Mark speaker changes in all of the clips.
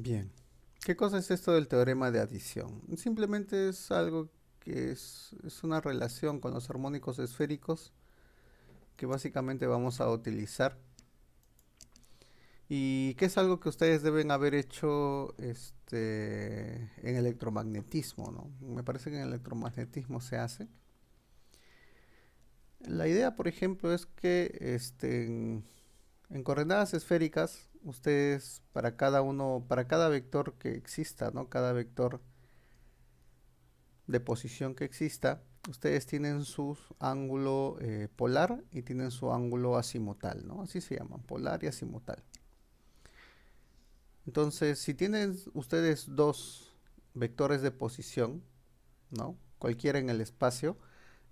Speaker 1: Bien. ¿Qué cosa es esto del teorema de adición? Simplemente es algo que es una relación con los armónicos esféricos que básicamente vamos a utilizar y que es algo que ustedes deben haber hecho en electromagnetismo, ¿no? Me parece que en electromagnetismo se hace. La idea, por ejemplo, es que en coordenadas esféricas, ustedes para cada vector que exista, ¿no? Cada vector de posición que exista, ustedes tienen su ángulo polar y tienen su ángulo azimutal, ¿no? Así se llaman, polar y azimutal. Entonces, si tienen ustedes dos vectores de posición, ¿no? Cualquiera en el espacio,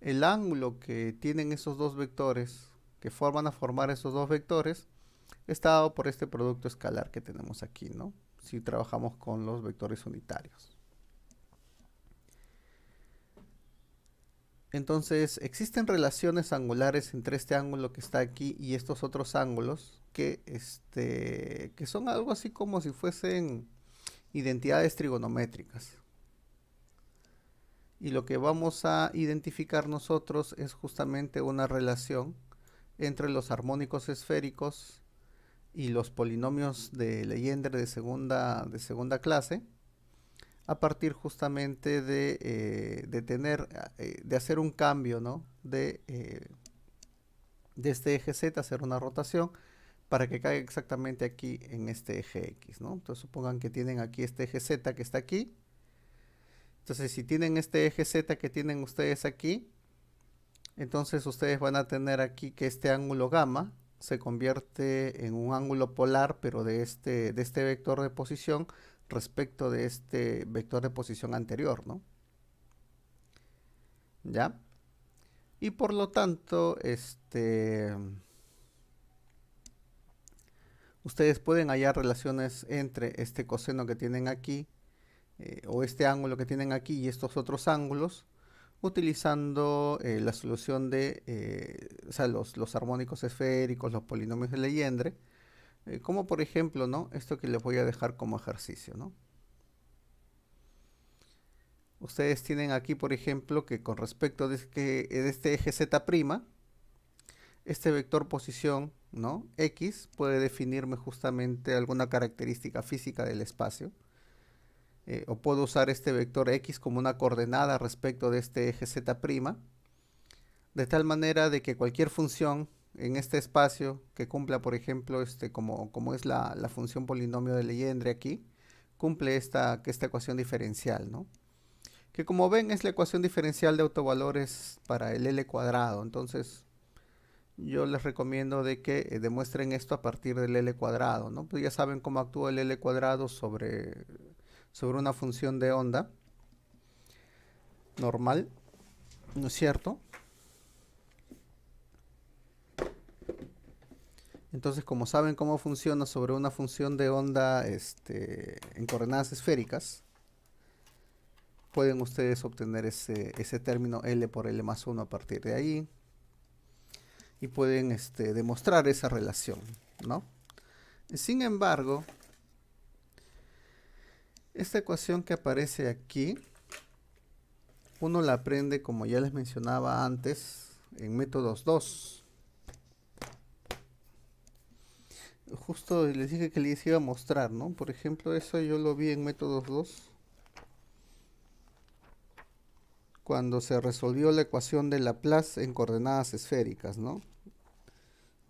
Speaker 1: el ángulo que tienen esos dos vectores, que forman a formar esos dos vectores, está dado por este producto escalar que tenemos aquí, ¿no? Si trabajamos con los vectores unitarios. Entonces, existen relaciones angulares entre este ángulo que está aquí y estos otros ángulos que son algo así como si fuesen identidades trigonométricas. Y lo que vamos a identificar nosotros es justamente una relación entre los armónicos esféricos y los polinomios de Legendre de segunda clase, a partir justamente de hacer un cambio, ¿no? De este eje Z, hacer una rotación para que caiga exactamente aquí en este eje X, ¿no? Entonces supongan que tienen aquí este eje Z que está aquí. Entonces si tienen este eje Z que tienen ustedes aquí, entonces ustedes van a tener aquí que este ángulo gamma se convierte en un ángulo polar, pero de este vector de posición respecto de este vector de posición anterior, ¿no? ¿Ya? Y por lo tanto, ustedes pueden hallar relaciones entre este coseno que tienen aquí, o este ángulo que tienen aquí y estos otros ángulos, utilizando la solución o sea, los armónicos esféricos, los polinomios de Legendre, como por ejemplo, ¿no? Esto que les voy a dejar como ejercicio, ¿no? Ustedes tienen aquí, por ejemplo, que con respecto de este eje Z', este vector posición, ¿no? X puede definirme justamente alguna característica física del espacio. O puedo usar este vector X como una coordenada respecto de este eje Z', de tal manera de que cualquier función en este espacio que cumpla, por ejemplo, como es la función polinomio de Legendre aquí, cumple esta ecuación diferencial, ¿no? Que como ven es la ecuación diferencial de autovalores para el L cuadrado. Entonces yo les recomiendo de que demuestren esto a partir del L cuadrado, ¿no? Pues ya saben cómo actúa el L cuadrado sobre una función de onda normal, ¿no es cierto? Entonces, como saben cómo funciona sobre una función de onda en coordenadas esféricas, pueden ustedes obtener ese término L por L más 1 a partir de ahí y pueden demostrar esa relación, ¿no? Sin embargo, esta ecuación que aparece aquí, uno la aprende, como ya les mencionaba antes, en métodos 2. Justo les dije que les iba a mostrar, ¿no? Por ejemplo, eso yo lo vi en métodos 2 cuando se resolvió la ecuación de Laplace en coordenadas esféricas, ¿no?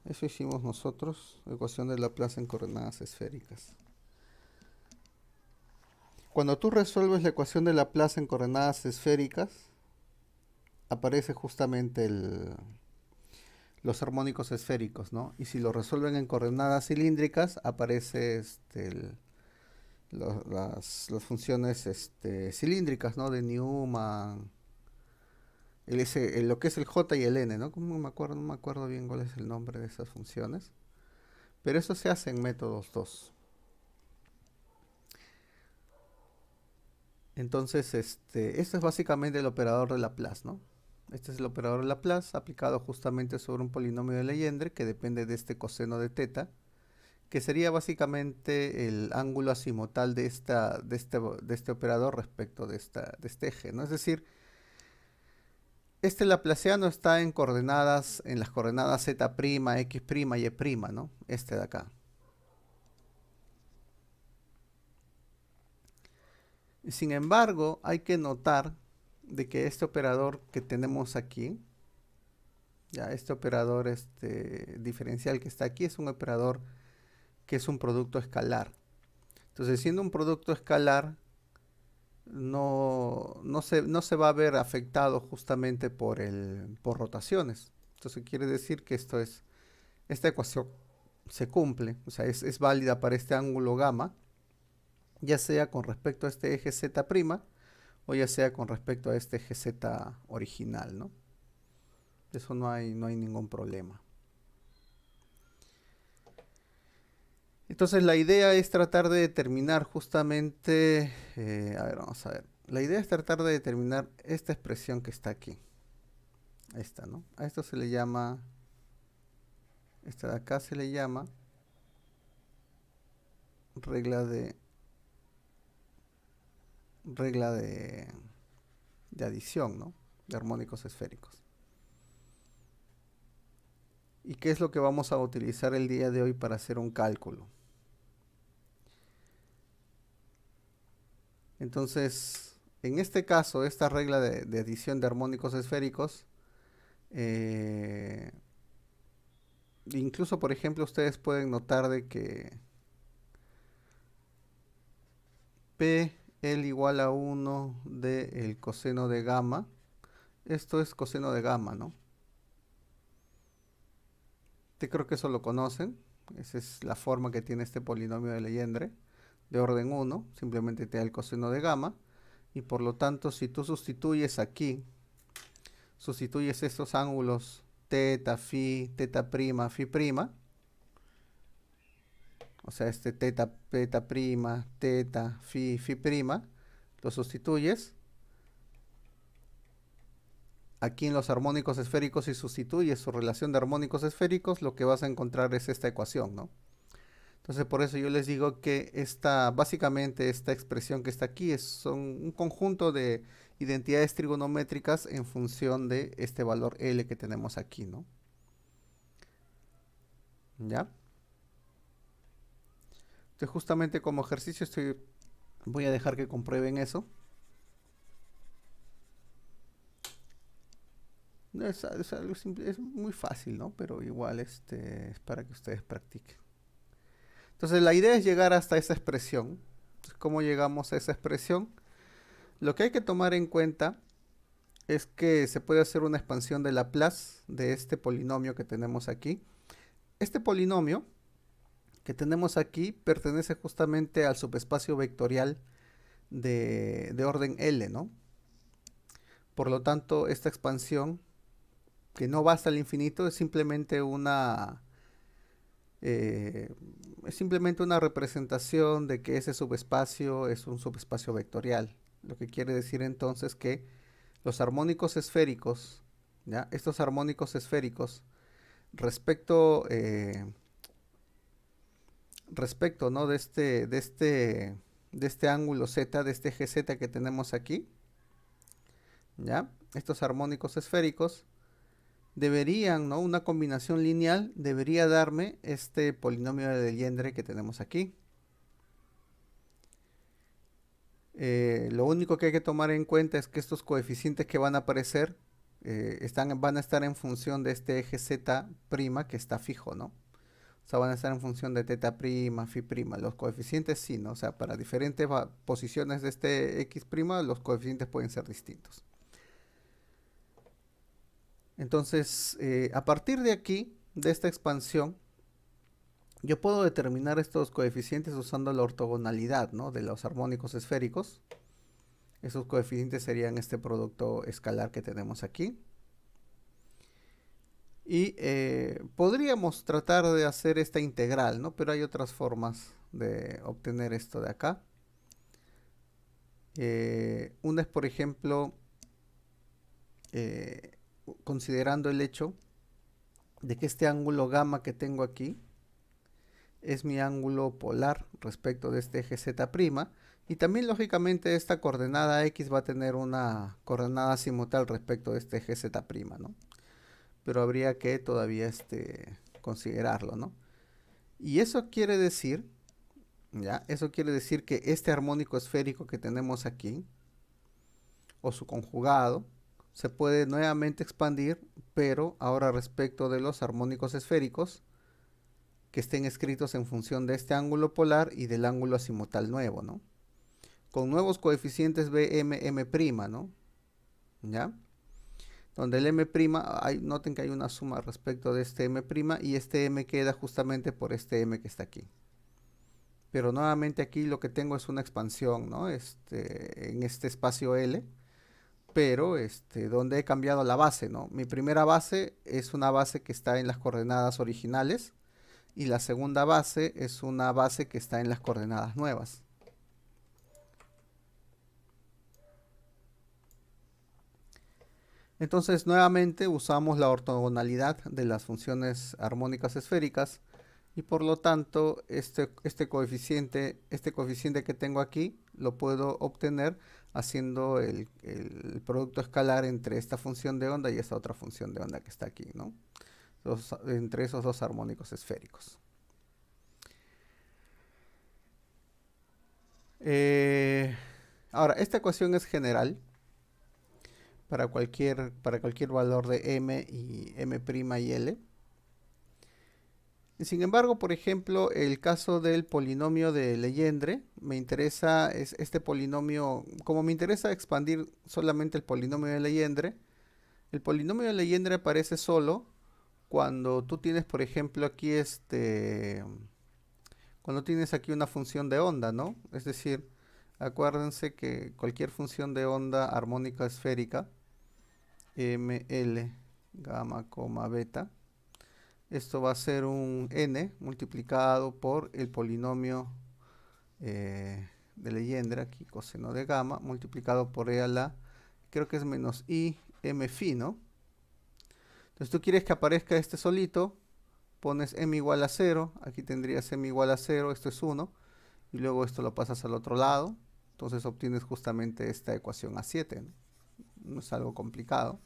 Speaker 1: Eso hicimos nosotros, ecuación de Laplace en coordenadas esféricas. Cuando tú resuelves la ecuación de Laplace en coordenadas esféricas, aparece justamente los armónicos esféricos, ¿no? Y si lo resuelven en coordenadas cilíndricas, aparece las funciones cilíndricas, ¿no? De Newman, lo que es el J y el N, ¿no? No me acuerdo bien cuál es el nombre de esas funciones. Pero eso se hace en métodos 2. Entonces, esto es básicamente el operador de Laplace, ¿no? Este es el operador de Laplace aplicado justamente sobre un polinomio de Legendre que depende de este coseno de teta, que sería básicamente el ángulo azimutal de este operador respecto de este eje, ¿no? Es decir, este laplaciano está en las coordenadas z', x', y', ¿no? Este de acá. Sin embargo, hay que notar de que este operador que tenemos aquí, ya este operador diferencial que está aquí, es un operador que es un producto escalar. Entonces, siendo un producto escalar, no se va a ver afectado justamente por rotaciones. Entonces quiere decir que esta ecuación se cumple, o sea, es válida para este ángulo gamma, ya sea con respecto a este eje z' o ya sea con respecto a este eje z original, ¿no? De eso no hay ningún problema. Entonces la idea es tratar de determinar justamente, a ver, vamos a ver. La idea es tratar de determinar esta expresión que está aquí. Esta, ¿no? A esto se le llama, esta de acá se le llama regla de, regla de adición, ¿no? De armónicos esféricos. ¿Y qué es lo que vamos a utilizar el día de hoy para hacer un cálculo? Entonces, en este caso, esta regla de adición de armónicos esféricos, eh, incluso, por ejemplo, ustedes pueden notar de que P L igual a 1 del coseno de gamma, esto es coseno de gamma, ¿no? Creo que eso lo conocen, esa es la forma que tiene este polinomio de Legendre, de orden 1, simplemente te da el coseno de gamma, y por lo tanto, si tú sustituyes aquí, sustituyes estos ángulos teta, phi, teta prima, phi prima, o sea, este teta, teta prima, teta, phi, phi prima, lo sustituyes aquí en los armónicos esféricos y sustituyes su relación de armónicos esféricos, lo que vas a encontrar es esta ecuación, ¿no? Entonces por eso yo les digo que básicamente esta expresión que está aquí son un conjunto de identidades trigonométricas en función de este valor L que tenemos aquí, ¿no? ¿Ya? Entonces justamente como ejercicio voy a dejar que comprueben eso. Es algo simple, es muy fácil, ¿no? Pero igual es para que ustedes practiquen. Entonces la idea es llegar hasta esa expresión. Entonces, ¿cómo llegamos a esa expresión? Lo que hay que tomar en cuenta es que se puede hacer una expansión de Laplace de este polinomio que tenemos aquí. Este polinomio que tenemos aquí pertenece justamente al subespacio vectorial de orden L, ¿no? Por lo tanto, esta expansión, que no va hasta el infinito, eh, es simplemente una representación de que ese subespacio es un subespacio vectorial. Lo que quiere decir entonces que los armónicos esféricos, ¿ya? Estos armónicos esféricos, respecto, respecto, ¿no? De este ángulo Z, de este eje Z que tenemos aquí, ¿ya? Estos armónicos esféricos deberían, ¿no? Una combinación lineal debería darme este polinomio de Legendre que tenemos aquí. Lo único que hay que tomar en cuenta es que estos coeficientes que van a aparecer van a estar en función de este eje Z' que está fijo, ¿no? O sea, van a estar en función de teta prima, phi prima. Los coeficientes sí, ¿no? O sea, para diferentes posiciones de este x prima, los coeficientes pueden ser distintos. Entonces, a partir de aquí, de esta expansión, yo puedo determinar estos coeficientes usando la ortogonalidad, ¿no? De los armónicos esféricos. Esos coeficientes serían este producto escalar que tenemos aquí. Y podríamos tratar de hacer esta integral, ¿no? Pero hay otras formas de obtener esto de acá. Una es, por ejemplo, eh, considerando el hecho de que este ángulo gamma que tengo aquí es mi ángulo polar respecto de este eje z'. Y también lógicamente esta coordenada x va a tener una coordenada azimutal respecto de este eje z', ¿no? Pero habría que todavía considerarlo, ¿no? Y eso quiere decir, ¿ya? Eso quiere decir que este armónico esférico que tenemos aquí, o su conjugado, se puede nuevamente expandir, pero ahora respecto de los armónicos esféricos que estén escritos en función de este ángulo polar y del ángulo azimutal nuevo, ¿no? Con nuevos coeficientes Bm, M', ¿no? ¿Ya? Donde el M', noten que hay una suma respecto de este M' y este M queda justamente por este M que está aquí. Pero nuevamente aquí lo que tengo es una expansión, ¿no? En este espacio L, pero donde he cambiado la base, ¿no? Mi primera base es una base que está en las coordenadas originales y la segunda base es una base que está en las coordenadas nuevas. Entonces nuevamente usamos la ortogonalidad de las funciones armónicas esféricas y por lo tanto este coeficiente que tengo aquí lo puedo obtener haciendo el producto escalar entre esta función de onda y esta otra función de onda que está aquí, ¿no? Entre esos dos armónicos esféricos. Ahora, esta ecuación es general para cualquier valor de m y m' y l. Sin embargo, por ejemplo, el caso del polinomio de Legendre, me interesa este polinomio, como me interesa expandir solamente el polinomio de Legendre, el polinomio de Legendre aparece solo cuando tú tienes, por ejemplo, aquí cuando tienes aquí una función de onda, ¿no? Es decir, acuérdense que cualquier función de onda armónica esférica, ml, gamma, beta, esto va a ser un n multiplicado por el polinomio de Legendre, aquí coseno de gamma, multiplicado por e a la, creo que es menos i m phi, ¿no? Entonces tú quieres que aparezca este solito, pones m igual a 0, aquí tendrías m igual a 0, esto es 1, y luego esto lo pasas al otro lado, entonces obtienes justamente esta ecuación A7, ¿no? No es algo complicado.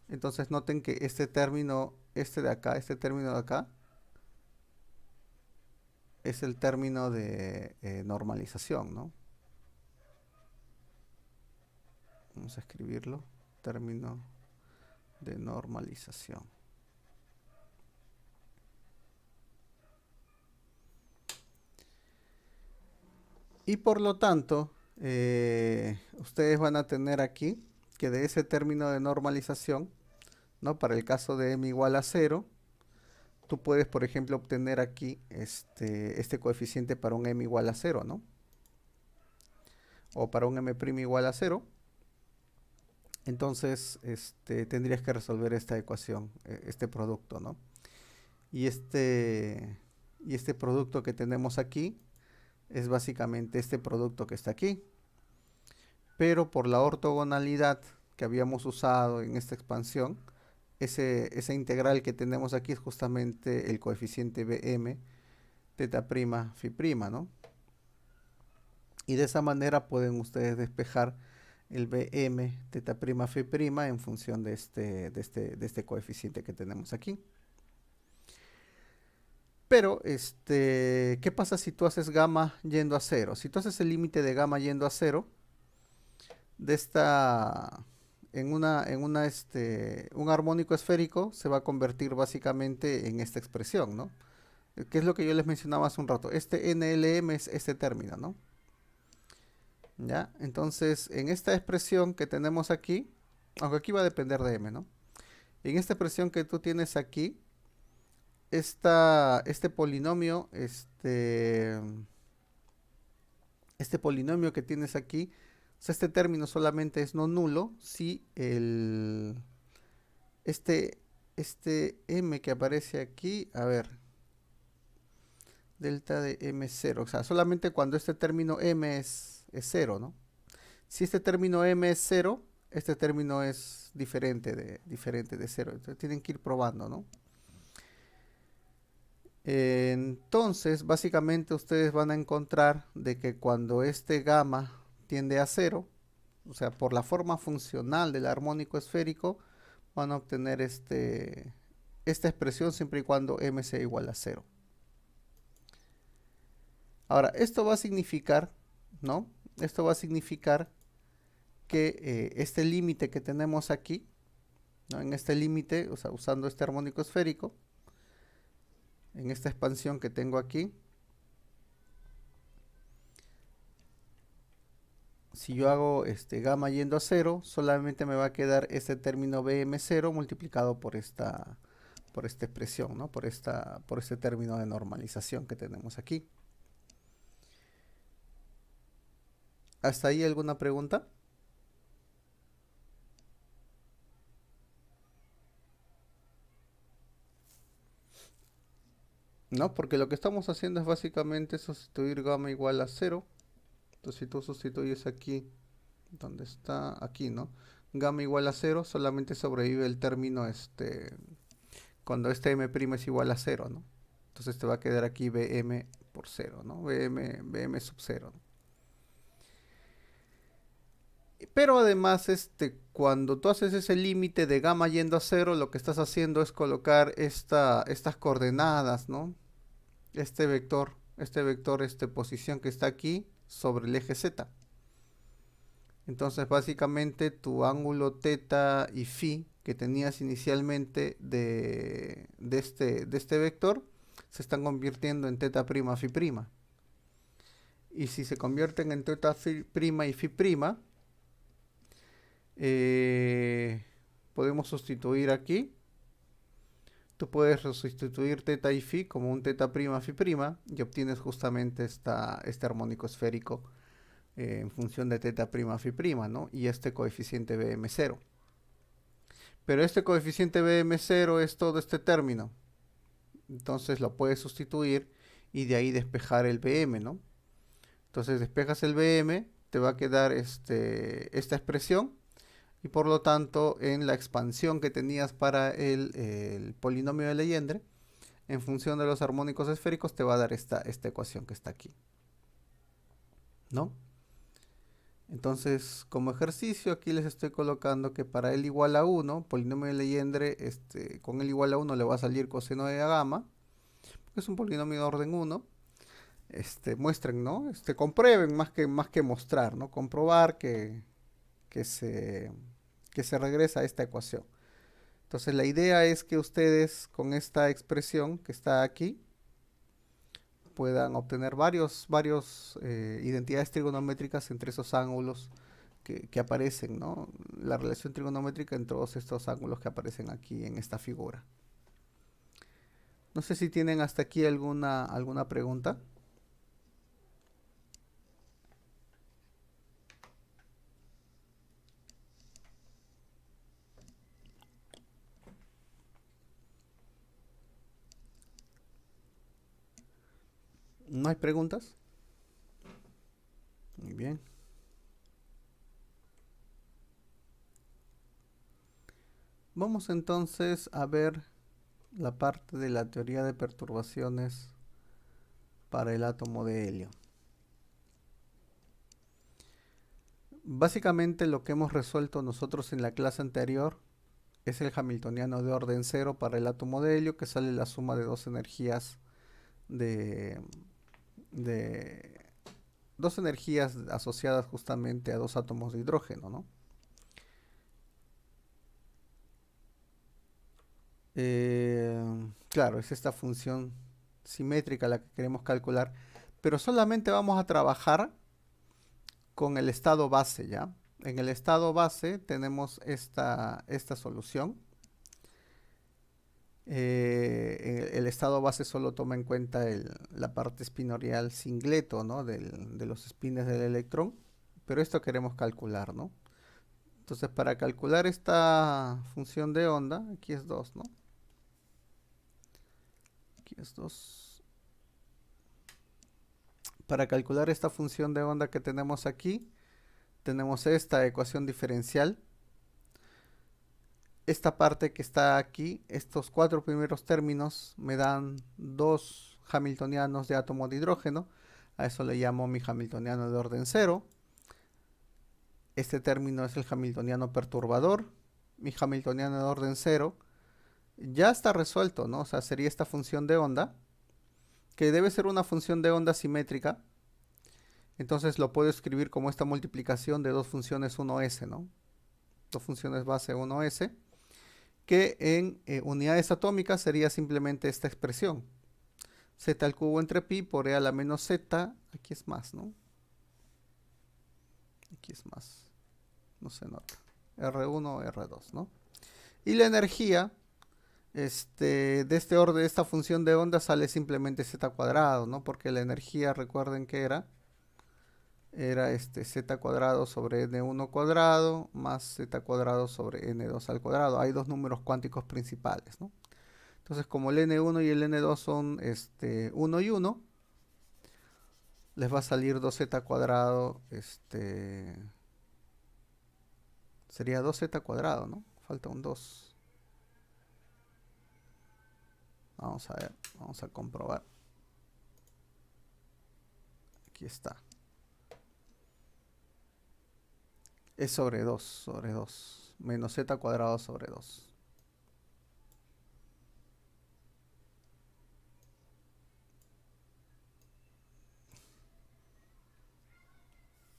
Speaker 1: Entonces noten que este término de acá, es el término de normalización, ¿no? Vamos a escribirlo, término de normalización. Y por lo tanto, ustedes van a tener aquí que de ese término de normalización, ¿no? Para el caso de m igual a 0, tú puedes, por ejemplo, obtener aquí este coeficiente para un m igual a 0, ¿no? O para un m' igual a 0. Entonces, tendrías que resolver esta ecuación, este producto, ¿no? Y este producto que tenemos aquí es básicamente este producto que está aquí. Pero por la ortogonalidad que habíamos usado en esta expansión, esa integral que tenemos aquí es justamente el coeficiente Bm, teta prima, phi prima, ¿no? Y de esa manera pueden ustedes despejar el Bm, teta prima, phi prima en función de este coeficiente que tenemos aquí. Pero, ¿qué pasa si tú haces gamma yendo a 0? Si tú haces el límite de gamma yendo a 0, de un armónico esférico se va a convertir básicamente en esta expresión, ¿no? Que es lo que yo les mencionaba hace un rato. Este NLM es este término, ¿no? ¿Ya? Entonces, en esta expresión que tenemos aquí, aunque aquí va a depender de M, ¿no? En esta expresión que tú tienes aquí, este polinomio, este polinomio que tienes aquí, o sea, este término solamente es no nulo si este m que aparece aquí, a ver, delta de m0, o sea, solamente cuando este término m es 0, ¿no? Si este término m es 0, este término es diferente de 0, entonces tienen que ir probando, ¿no? Entonces, básicamente ustedes van a encontrar de que cuando este gamma tiende a cero, o sea, por la forma funcional del armónico esférico, van a obtener esta expresión siempre y cuando m sea igual a cero. Ahora, esto va a significar, ¿no? Esto va a significar que este límite que tenemos aquí, ¿no? En este límite, o sea, usando este armónico esférico, en esta expansión que tengo aquí, si yo hago gamma yendo a cero, solamente me va a quedar este término bm0 multiplicado por esta expresión, ¿no? Por este término de normalización que tenemos aquí. ¿Hasta ahí alguna pregunta? No, porque lo que estamos haciendo es básicamente sustituir gamma igual a cero. Entonces si tú sustituyes aquí, donde está aquí, ¿no? Gamma igual a cero, solamente sobrevive el término cuando este m' es igual a cero, ¿no? Entonces te va a quedar aquí bm por cero, ¿no? bm sub cero, ¿no? Pero además, cuando tú haces ese límite de gamma yendo a cero, lo que estás haciendo es colocar estas coordenadas, ¿no? Posición que está aquí sobre el eje Z. Entonces, básicamente, tu ángulo teta y phi que tenías inicialmente de este vector se están convirtiendo en teta prima phi prima. Y si se convierten en teta phi prima y phi prima, podemos sustituir aquí. Tú puedes sustituir teta y phi como un teta prima phi prima y obtienes justamente este armónico esférico en función de teta prima phi prima, ¿no? Y este coeficiente bm0. Pero este coeficiente bm0 es todo este término. Entonces lo puedes sustituir y de ahí despejar el bm, ¿no? Entonces despejas el bm, te va a quedar esta expresión y por lo tanto en la expansión que tenías para el polinomio de Legendre, en función de los armónicos esféricos te va a dar esta ecuación que está aquí, ¿no? Entonces, como ejercicio, aquí les estoy colocando que para L igual a 1, polinomio de Legendre, con L igual a 1 le va a salir coseno de gamma, porque es un polinomio de orden 1. Muestren, ¿no? Comprueben más que mostrar, ¿no? Comprobar que se, que se regresa a esta ecuación. Entonces, la idea es que ustedes con esta expresión que está aquí, puedan obtener varios identidades trigonométricas entre esos ángulos que aparecen, ¿no? La relación trigonométrica entre todos estos ángulos que aparecen aquí en esta figura. No sé si tienen hasta aquí alguna pregunta. ¿No hay preguntas? Muy bien. Vamos entonces a ver la parte de la teoría de perturbaciones para el átomo de helio. Básicamente lo que hemos resuelto nosotros en la clase anterior es el hamiltoniano de orden cero para el átomo de helio, que sale la suma de dos energías de dos energías asociadas justamente a dos átomos de hidrógeno, ¿no? Claro, es esta función simétrica la que queremos calcular, pero solamente vamos a trabajar con el estado base, ¿ya? En el estado base tenemos esta solución. El estado base solo toma en cuenta la parte espinorial singleto, ¿no? De los espines del electrón, pero esto queremos calcular, ¿no? Entonces, para calcular esta función de onda, aquí es 2, ¿no? Aquí es 2. Para calcular esta función de onda que tenemos aquí, tenemos esta ecuación diferencial. esta parte que está aquí, estos cuatro primeros términos me dan dos hamiltonianos de átomo de hidrógeno. A eso le llamo mi hamiltoniano de orden cero. Este término es el hamiltoniano perturbador. Mi hamiltoniano de orden cero ya está resuelto, ¿no? O sea, sería esta función de onda, que debe ser una función de onda simétrica. Entonces lo puedo escribir como esta multiplicación de dos funciones 1s, ¿no? Dos funciones base 1s, que en unidades atómicas sería simplemente esta expresión. Z al cubo entre pi por e a la menos z, aquí es más, ¿no? Aquí es más, no se nota. R1 o R2, ¿no? Y la energía de este orden, de esta función de onda sale simplemente z cuadrado, ¿no? Porque la energía, recuerden que era z cuadrado sobre n1 cuadrado más z cuadrado sobre n2 al cuadrado. Hay dos números cuánticos principales, ¿no? Entonces, como el n1 y el n2 son 1 y 1, les va a salir 2z cuadrado, sería 2z cuadrado, ¿no? Falta un 2. Vamos a ver, vamos a comprobar. Aquí está. Es sobre 2, menos z cuadrado sobre 2.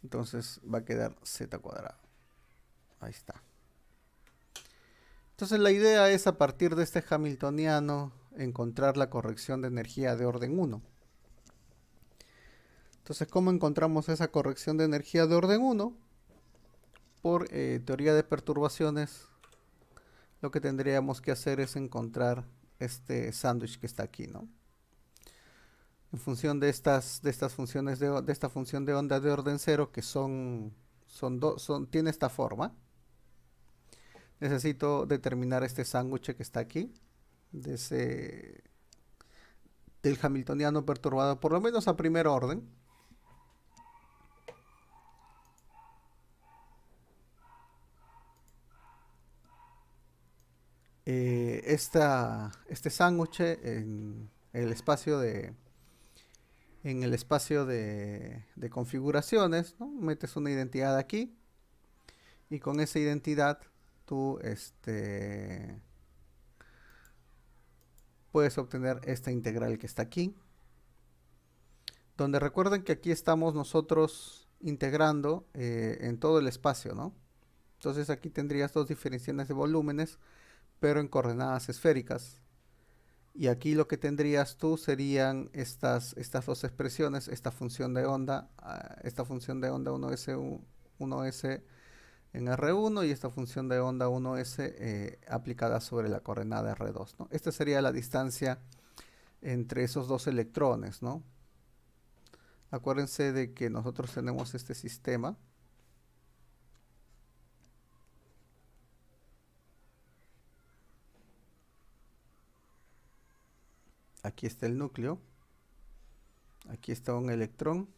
Speaker 1: Entonces va a quedar z cuadrado. Ahí está. Entonces la idea es, a partir de este hamiltoniano, encontrar la corrección de energía de orden 1. Entonces, ¿cómo encontramos esa corrección de energía de orden 1? Por teoría de perturbaciones, lo que tendríamos que hacer es encontrar este sándwich que está aquí, ¿no? En función de estas funciones de esta función de onda de orden 0, que tiene esta forma, necesito determinar este sándwich que está aquí, del hamiltoniano perturbado, por lo menos a primer orden. Este sándwich en el espacio de configuraciones, ¿no? Metes una identidad aquí y con esa identidad tú puedes obtener esta integral que está aquí, donde recuerden que aquí estamos nosotros integrando en todo el espacio, ¿no? Entonces aquí tendrías dos diferenciaciones de volúmenes, pero en coordenadas esféricas. Y aquí lo que tendrías tú serían estas dos expresiones, esta función de onda 1s en R1 y esta función de onda 1s aplicada sobre la coordenada R2, ¿no? Esta sería la distancia entre esos dos electrones, ¿no? Acuérdense de que nosotros tenemos este sistema. Aquí está el núcleo. Aquí está un electrón,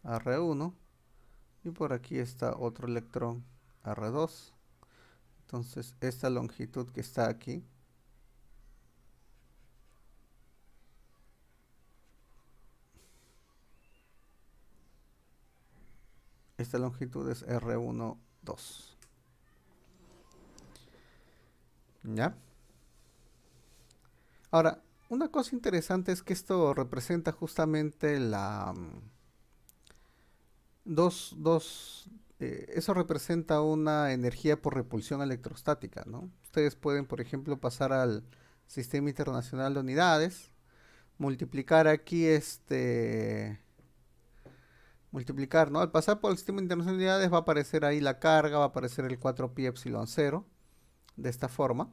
Speaker 1: R1. Y por aquí está otro electrón, R2. Entonces, esta longitud que está aquí esta longitud es R1, 2. ¿Ya? Ahora, una cosa interesante es que esto representa justamente eso representa una energía por repulsión electrostática, ¿no? Ustedes pueden, por ejemplo, pasar al Sistema Internacional de Unidades, multiplicar aquí multiplicar, ¿no? Al pasar por el Sistema Internacional de Unidades va a aparecer ahí la carga, va a aparecer el 4pi epsilon 0, de esta forma.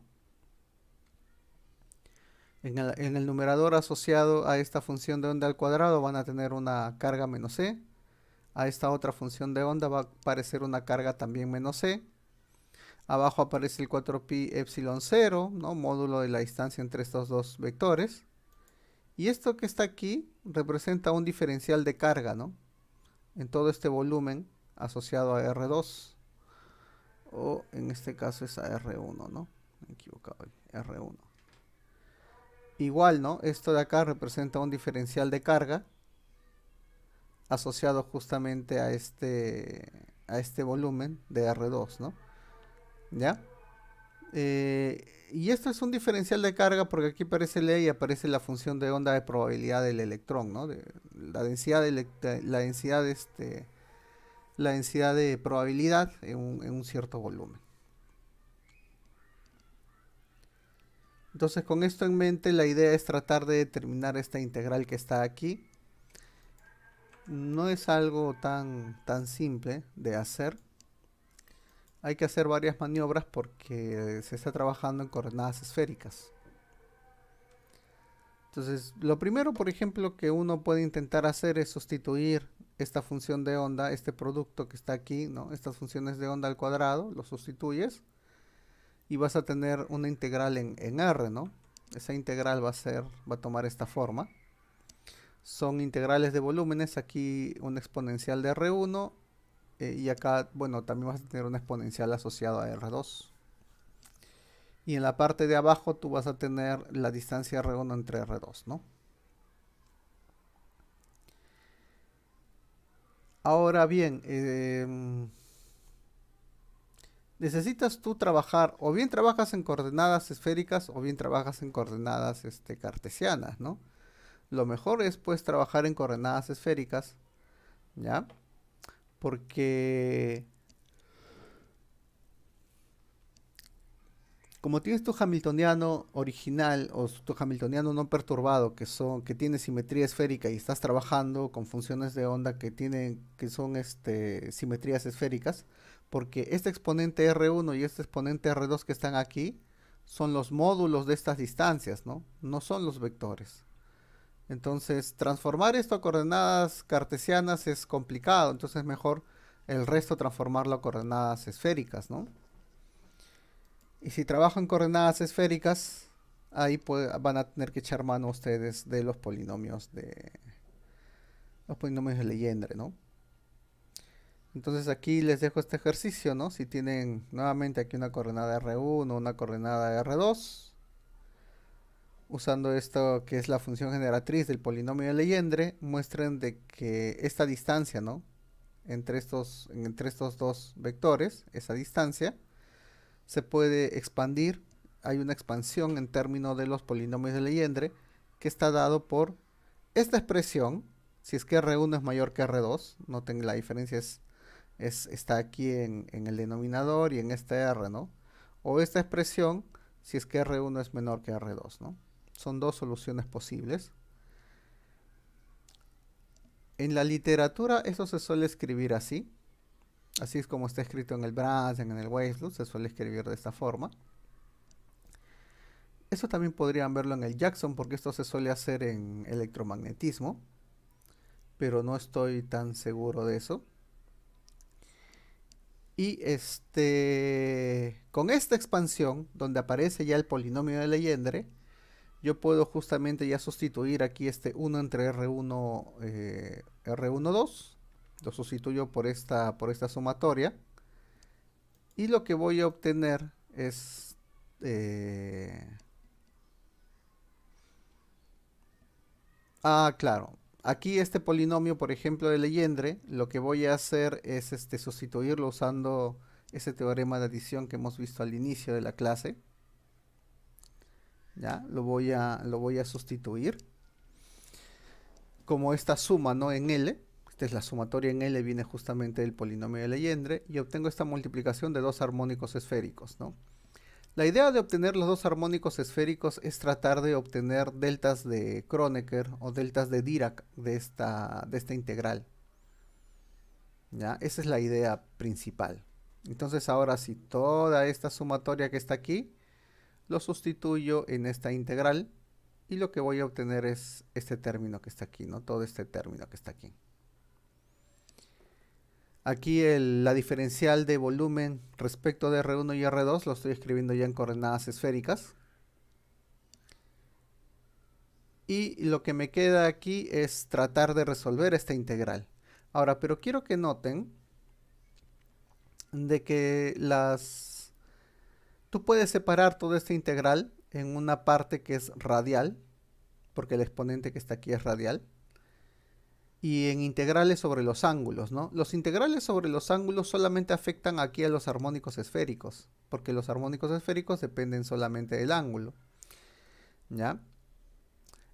Speaker 1: En el numerador asociado a esta función de onda al cuadrado van a tener una carga menos c. A esta otra función de onda va a aparecer una carga también menos c. Abajo aparece el 4pi epsilon 0, ¿no? Módulo de la distancia entre estos dos vectores. Y esto que está aquí representa un diferencial de carga, ¿no? En todo este volumen asociado a R2. o en este caso es a R1, ¿no? Me he equivocado, R1. Igual, ¿no? Esto de acá representa un diferencial de carga asociado justamente a este volumen de R2, ¿no? ¿Ya? Y esto es un diferencial de carga porque aquí aparece el E y aparece la función de onda de probabilidad del electrón, ¿no? De, la densidad de probabilidad en un cierto volumen. Entonces, con esto en mente, la idea es tratar de determinar esta integral que está aquí. No es algo tan simple de hacer. Hay que hacer varias maniobras porque se está trabajando en coordenadas esféricas. Entonces, lo primero, por ejemplo, que uno puede intentar hacer es sustituir esta función de onda, este producto que está aquí, ¿no? Estas funciones de onda al cuadrado, lo sustituyes y vas a tener una integral en R, ¿no? Esa integral va a tomar esta forma. Son integrales de volúmenes, aquí una exponencial de R1 y acá, bueno, también vas a tener una exponencial asociada a R2. Y en la parte de abajo tú vas a tener la distancia R1 entre R2, ¿no? Ahora bien, necesitas tú trabajar, o bien trabajas en coordenadas esféricas, o bien trabajas en coordenadas cartesianas, ¿no? Lo mejor es pues trabajar en coordenadas esféricas, ¿ya? Porque como tienes tu hamiltoniano original o tu hamiltoniano no perturbado que tiene simetría esférica y estás trabajando con funciones de onda que son simetrías esféricas, porque este exponente R1 y este exponente R2 que están aquí son los módulos de estas distancias, ¿no? No son los vectores. Entonces, transformar esto a coordenadas cartesianas es complicado, entonces es mejor el resto transformarlo a coordenadas esféricas, ¿no? Y si trabajo en coordenadas esféricas, ahí van a tener que echar mano ustedes de los polinomios de Legendre, ¿no? Entonces aquí les dejo este ejercicio, ¿no? Si tienen nuevamente aquí una coordenada R1, una coordenada R2, usando esto que es la función generatriz del polinomio de Legendre, muestren de que esta distancia, ¿no? Entre estos dos vectores, esa distancia, se puede expandir. Hay una expansión en términos de los polinomios de Legendre que está dado por esta expresión. Si es que R1 es mayor que R2, noten la diferencia está aquí en el denominador y en este R, ¿no? O esta expresión si es que R1 es menor que R2, ¿no? Son dos soluciones posibles. En la literatura eso se suele escribir así. Así es como está escrito en el Brandsen, en el Weisslund, se suele escribir de esta forma. Eso también podrían verlo en el Jackson porque esto se suele hacer en electromagnetismo, pero no estoy tan seguro de eso. Y con esta expansión, donde aparece ya el polinomio de Legendre, yo puedo justamente ya sustituir aquí este 1 entre R1, R1, 2. Lo sustituyo por esta sumatoria. Y lo que voy a obtener es... claro. Aquí este polinomio, por ejemplo, de Legendre, lo que voy a hacer es sustituirlo usando ese teorema de adición que hemos visto al inicio de la clase. ¿Ya? Lo voy a sustituir como esta suma, ¿no? En L. Esta es la sumatoria en L, viene justamente del polinomio de Legendre. Y obtengo esta multiplicación de dos armónicos esféricos, ¿no? La idea de obtener los dos armónicos esféricos es tratar de obtener deltas de Kronecker o deltas de Dirac de esta integral. ¿Ya? Esa es la idea principal. Entonces ahora sí, toda esta sumatoria que está aquí, lo sustituyo en esta integral y lo que voy a obtener es este término que está aquí, ¿no? Todo este término que está aquí. Aquí la diferencial de volumen respecto de R1 y R2 lo estoy escribiendo ya en coordenadas esféricas. Y lo que me queda aquí es tratar de resolver esta integral. Ahora, pero quiero que noten de que tú puedes separar toda esta integral en una parte que es radial, porque el exponente que está aquí es radial, y en integrales sobre los ángulos, ¿no? Los integrales sobre los ángulos solamente afectan aquí a los armónicos esféricos, porque los armónicos esféricos dependen solamente del ángulo, ¿ya?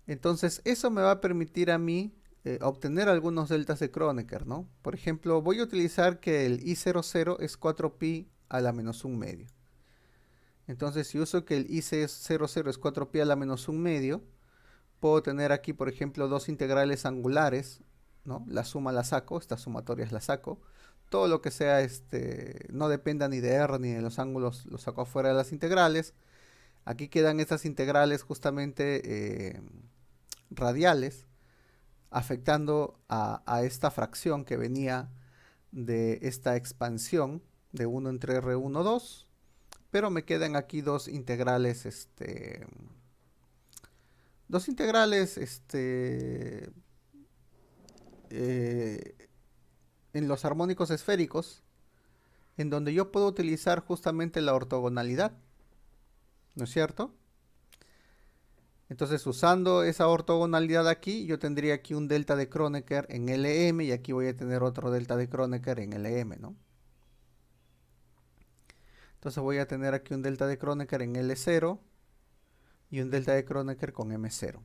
Speaker 1: Entonces, eso me va a permitir a mí obtener algunos deltas de Kronecker, ¿no? Por ejemplo, voy a utilizar que el I00 es 4pi a la menos un medio. Entonces, si uso que el I00 es 4pi a la menos un medio, puedo tener aquí, por ejemplo, dos integrales angulares, ¿no? La suma la saco, estas sumatorias las saco. Todo lo que sea, no dependa ni de R ni de los ángulos, lo saco afuera de las integrales. Aquí quedan estas integrales justamente radiales, afectando a esta fracción que venía de esta expansión de 1 entre R1, 2. Pero me quedan aquí dos integrales eh, en los armónicos esféricos, en donde yo puedo utilizar justamente la ortogonalidad, ¿no es cierto? Entonces, usando esa ortogonalidad aquí, yo tendría aquí un delta de Kronecker en Lm y aquí voy a tener otro delta de Kronecker en Lm, ¿no? Entonces voy a tener aquí un delta de Kronecker en L0 y un delta de Kronecker con M0.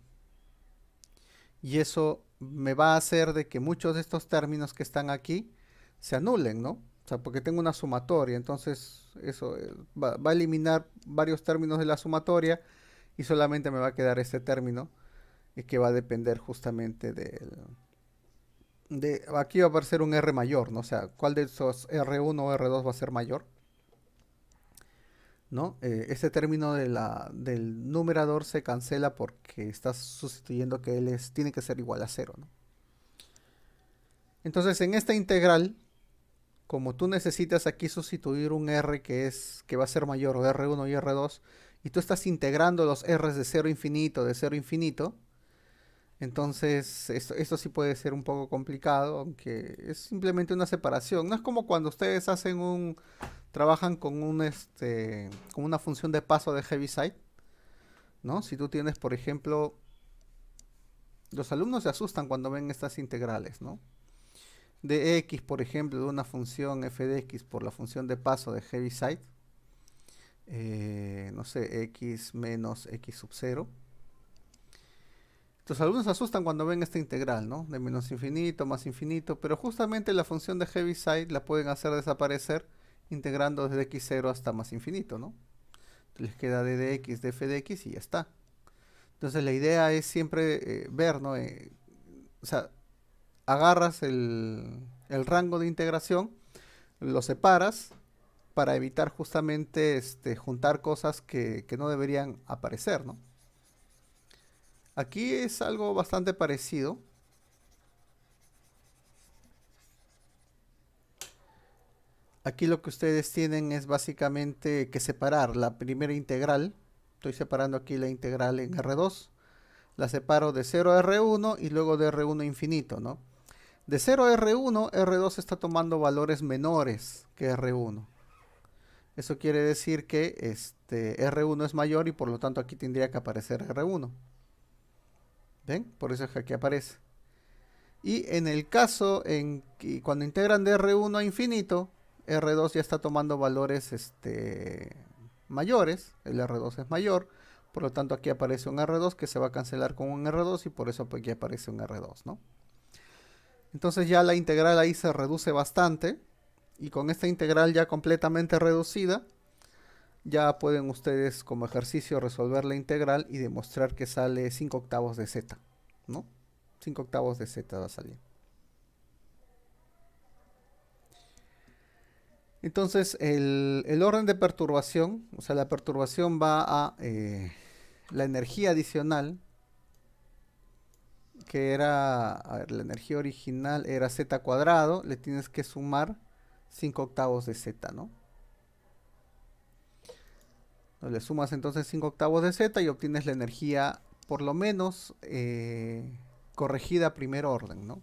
Speaker 1: Y eso me va a hacer de que muchos de estos términos que están aquí se anulen, ¿no? O sea, porque tengo una sumatoria, entonces eso va a eliminar varios términos de la sumatoria y solamente me va a quedar este término que va a depender justamente aquí va a aparecer un R mayor, ¿no? O sea, ¿cuál de esos R1 o R2 va a ser mayor? ¿No? Este término del numerador se cancela porque estás sustituyendo que tiene que ser igual a 0, ¿no? Entonces, en esta integral, como tú necesitas aquí sustituir un R que va a ser mayor, o R1 y R2, y tú estás integrando los R's de 0 infinito, de 0 infinito, entonces esto sí puede ser un poco complicado, aunque es simplemente una separación. No es como cuando ustedes trabajan con una función de paso de Heaviside, ¿no? Si tú tienes, por ejemplo, los alumnos se asustan cuando ven estas integrales, ¿no? De x, por ejemplo, de una función f de x por la función de paso de Heaviside, no sé, x menos x sub 0. Los alumnos se asustan cuando ven esta integral, ¿no? De menos infinito, más infinito, pero justamente la función de Heaviside la pueden hacer desaparecer integrando desde x0 hasta más infinito, ¿no? Les queda d de x de f de x y ya está. Entonces la idea es siempre ver, ¿no? O sea, agarras el rango de integración, lo separas para evitar justamente juntar cosas que no deberían aparecer, ¿no? Aquí es algo bastante parecido. Aquí lo que ustedes tienen es básicamente que separar la primera integral. Estoy separando aquí la integral en R2. La separo de 0 a R1 y luego de R1 infinito, ¿no? De 0 a R1, R2 está tomando valores menores que R1. Eso quiere decir que R1 es mayor y por lo tanto aquí tendría que aparecer R1. ¿Ven? Por eso es que aquí aparece. Y en el caso en que cuando integran de R1 a infinito, R2 ya está tomando valores mayores, el R2 es mayor, por lo tanto aquí aparece un R2 que se va a cancelar con un R2 y por eso pues, aquí aparece un R2, ¿no? Entonces ya la integral ahí se reduce bastante y con esta integral ya completamente reducida, ya pueden ustedes como ejercicio resolver la integral y demostrar que sale 5 octavos de z, ¿no? 5 octavos de z va a salir. Entonces, el orden de perturbación, o sea, la perturbación va a la energía adicional, que era, a ver, la energía original era z cuadrado, le tienes que sumar 5 octavos de z, ¿no? Le sumas entonces 5 octavos de z y obtienes la energía, por lo menos, corregida a primer orden, ¿no?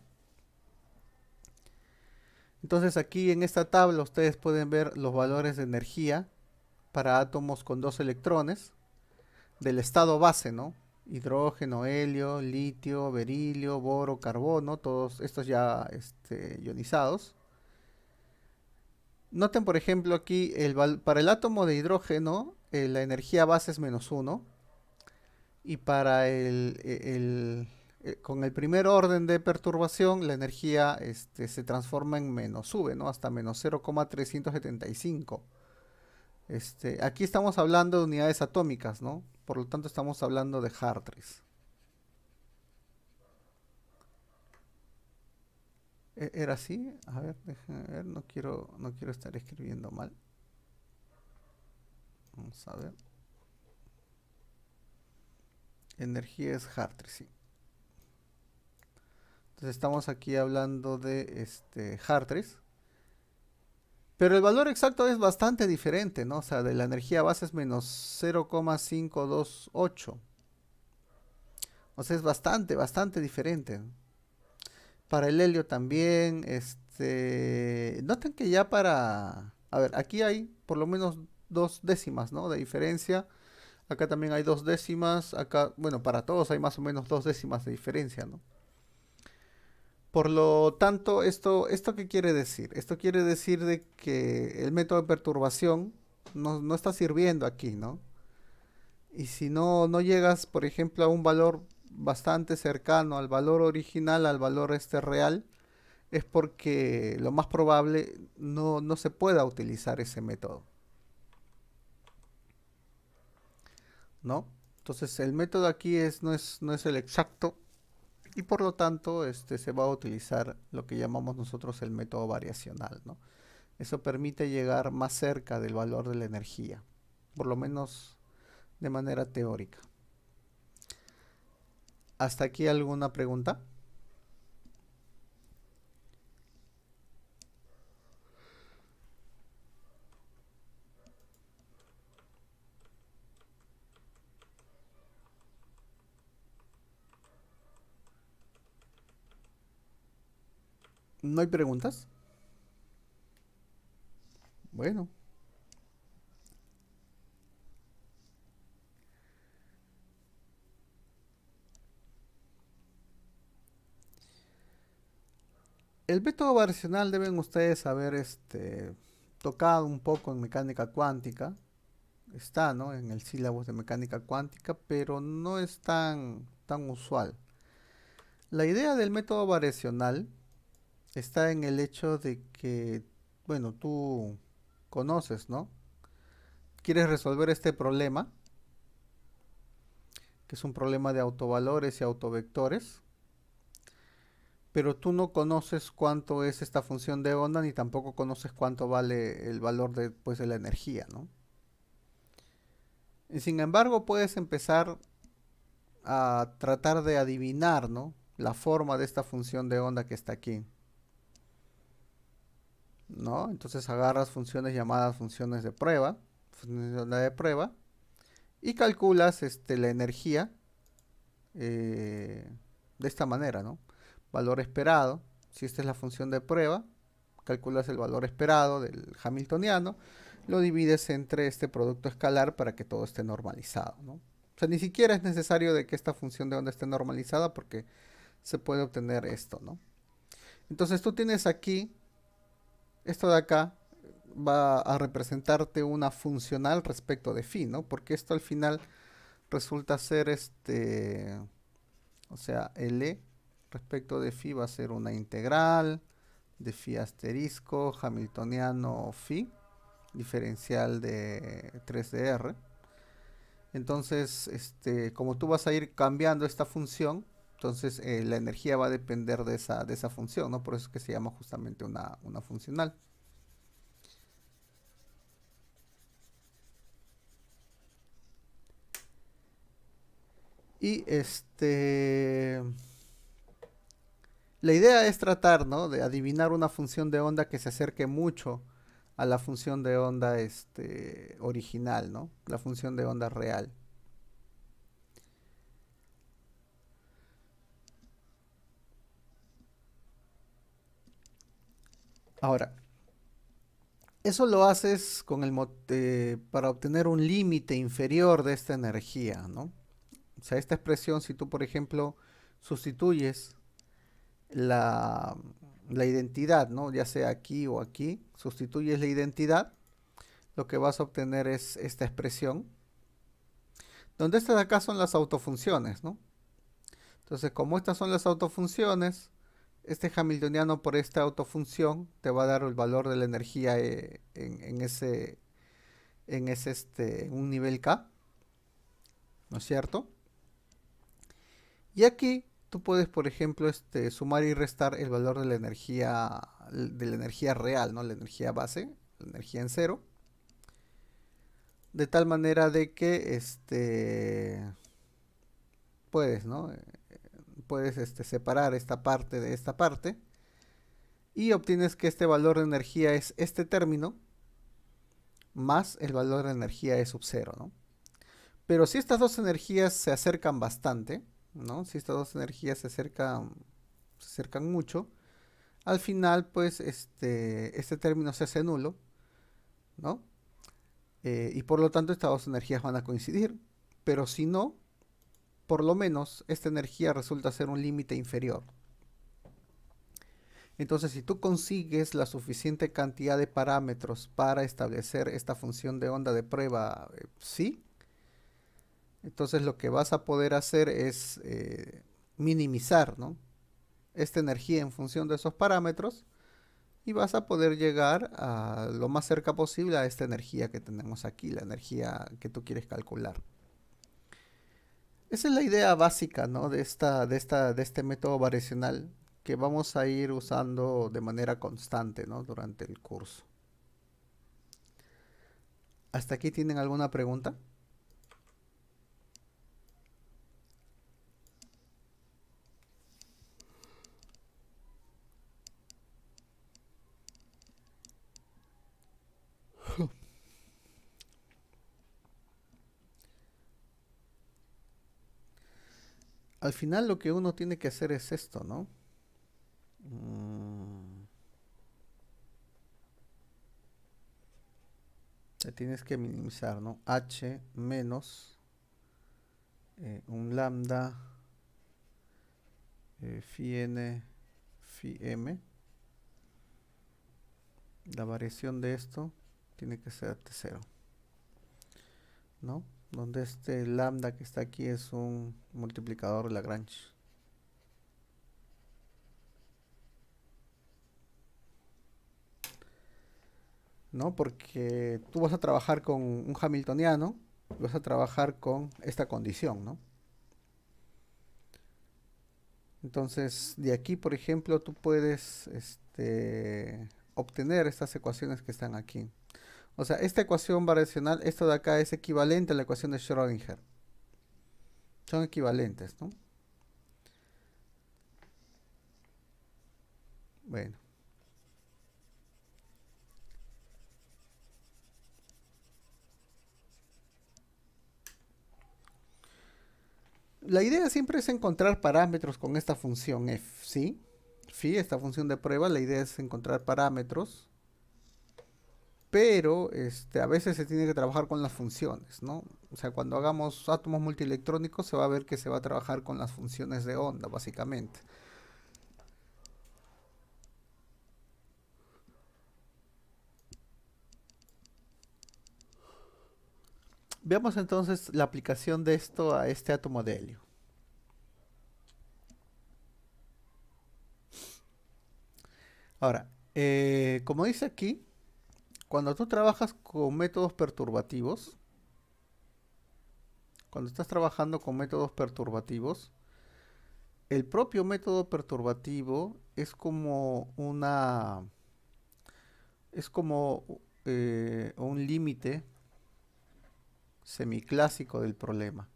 Speaker 1: Entonces aquí en esta tabla ustedes pueden ver los valores de energía para átomos con dos electrones del estado base, ¿no? Hidrógeno, helio, litio, berilio, boro, carbono, todos estos ya ionizados. Noten, por ejemplo, aquí para el átomo de hidrógeno la energía base es -1 y para con el primer orden de perturbación la energía se transforma en sube, ¿no? Hasta -0,375. Aquí estamos hablando de unidades atómicas, ¿no? Por lo tanto estamos hablando de Hartree. ¿Era así? A ver, déjame ver, no quiero estar escribiendo mal. Vamos a ver. Energía es Hartree, sí. Entonces estamos aquí hablando de Hartree. Pero el valor exacto es bastante diferente, ¿no? O sea, de la energía base es -0,528. O sea, es bastante diferente. Para el helio también, noten que ya para... A ver, aquí hay por lo menos dos décimas, ¿no? De diferencia. Acá también hay dos décimas. Acá, bueno, para todos hay más o menos dos décimas de diferencia, ¿no? Por lo tanto, ¿esto qué quiere decir? Esto quiere decir de que el método de perturbación no está sirviendo aquí, ¿no? Y si no llegas, por ejemplo, a un valor bastante cercano al valor original, al valor real, es porque lo más probable no se pueda utilizar ese método, ¿no? Entonces el método aquí no es el exacto y por lo tanto se va a utilizar lo que llamamos nosotros el método variacional, ¿no? Eso permite llegar más cerca del valor de la energía, por lo menos de manera teórica. ¿Hasta aquí alguna pregunta? ¿No hay preguntas? Bueno, el método variacional deben ustedes haber tocado un poco en mecánica cuántica. Está, ¿no? En el sílabus de mecánica cuántica, pero no es tan usual. La idea del método variacional está en el hecho de que, bueno, tú conoces, ¿no? Quieres resolver este problema, que es un problema de autovalores y autovectores, pero tú no conoces cuánto es esta función de onda ni tampoco conoces cuánto vale el valor de, pues, de la energía, ¿no? Y sin embargo, puedes empezar a tratar de adivinar, ¿no? La forma de esta función de onda que está aquí, ¿no? Entonces agarras funciones llamadas funciones de onda de prueba, y calculas la energía eh, de esta manera, ¿no? Valor esperado, si esta es la función de prueba, calculas el valor esperado del hamiltoniano, lo divides entre este producto escalar para que todo esté normalizado, ¿no? O sea, ni siquiera es necesario de que esta función de onda esté normalizada porque se puede obtener esto, ¿no? Entonces tú tienes aquí, esto de acá va a representarte una funcional respecto de phi, ¿no? Porque esto al final resulta ser o sea, L respecto de phi va a ser una integral de phi asterisco hamiltoniano phi, diferencial de 3dr. Entonces, como tú vas a ir cambiando esta función, entonces la energía va a depender de esa función, ¿no? Por eso es que se llama justamente una funcional. Y la idea es tratar, ¿no? De adivinar una función de onda que se acerque mucho a la función de onda original, ¿no? La función de onda real. Ahora, eso lo haces con para obtener un límite inferior de esta energía, ¿no? O sea, esta expresión, si tú, por ejemplo, sustituyes la, la identidad, ¿no? Ya sea aquí o aquí, sustituyes la identidad, lo que vas a obtener es esta expresión, donde estas de acá son las autofunciones, ¿no? Entonces, como estas son las autofunciones, este hamiltoniano por esta autofunción te va a dar el valor de la energía en un nivel K, ¿no es cierto? Y aquí tú puedes, por ejemplo, sumar y restar el valor de la energía real, ¿no? La energía base, la energía en cero, de tal manera de que puedes, ¿no? Puedes separar esta parte de esta parte y obtienes que este valor de energía es este término más el valor de energía E sub cero, ¿no? Pero si estas dos energías se acercan bastante, ¿no? Si estas dos energías se acercan mucho, al final, pues, este término se hace nulo, ¿no? Y por lo tanto, estas dos energías van a coincidir. Pero si no, por lo menos, esta energía resulta ser un límite inferior. Entonces, si tú consigues la suficiente cantidad de parámetros para establecer esta función de onda de prueba, sí, entonces lo que vas a poder hacer es minimizar, ¿no? Esta energía en función de esos parámetros y vas a poder llegar a lo más cerca posible a esta energía que tenemos aquí, la energía que tú quieres calcular. Esa es la idea básica, ¿no? De este método variacional que vamos a ir usando de manera constante, ¿no? Durante el curso. ¿Hasta aquí tienen alguna pregunta? Al final lo que uno tiene que hacer es esto, ¿no? Mm, te tienes que minimizar, ¿no? H menos un lambda phi n phi m. La variación de esto tiene que ser T0, ¿no? Donde este lambda que está aquí es un multiplicador de Lagrange. ¿No? Porque tú vas a trabajar con un hamiltoniano, vas a trabajar con esta condición, ¿no? Entonces, de aquí, por ejemplo, tú puedes obtener estas ecuaciones que están aquí. O sea, esta ecuación variacional, esto de acá es equivalente a la ecuación de Schrödinger. Son equivalentes, ¿no? Bueno. La idea siempre es encontrar parámetros con esta función f, ¿sí? Phi, esta función de prueba, la idea es encontrar parámetros, pero a veces se tiene que trabajar con las funciones, ¿no? O sea, cuando hagamos átomos multielectrónicos se va a ver que se va a trabajar con las funciones de onda, básicamente. Veamos entonces la aplicación de esto a este átomo de helio. Ahora, como dice aquí, cuando tú trabajas con métodos perturbativos, cuando estás trabajando con métodos perturbativos, el propio método perturbativo es como un límite semiclásico del problema.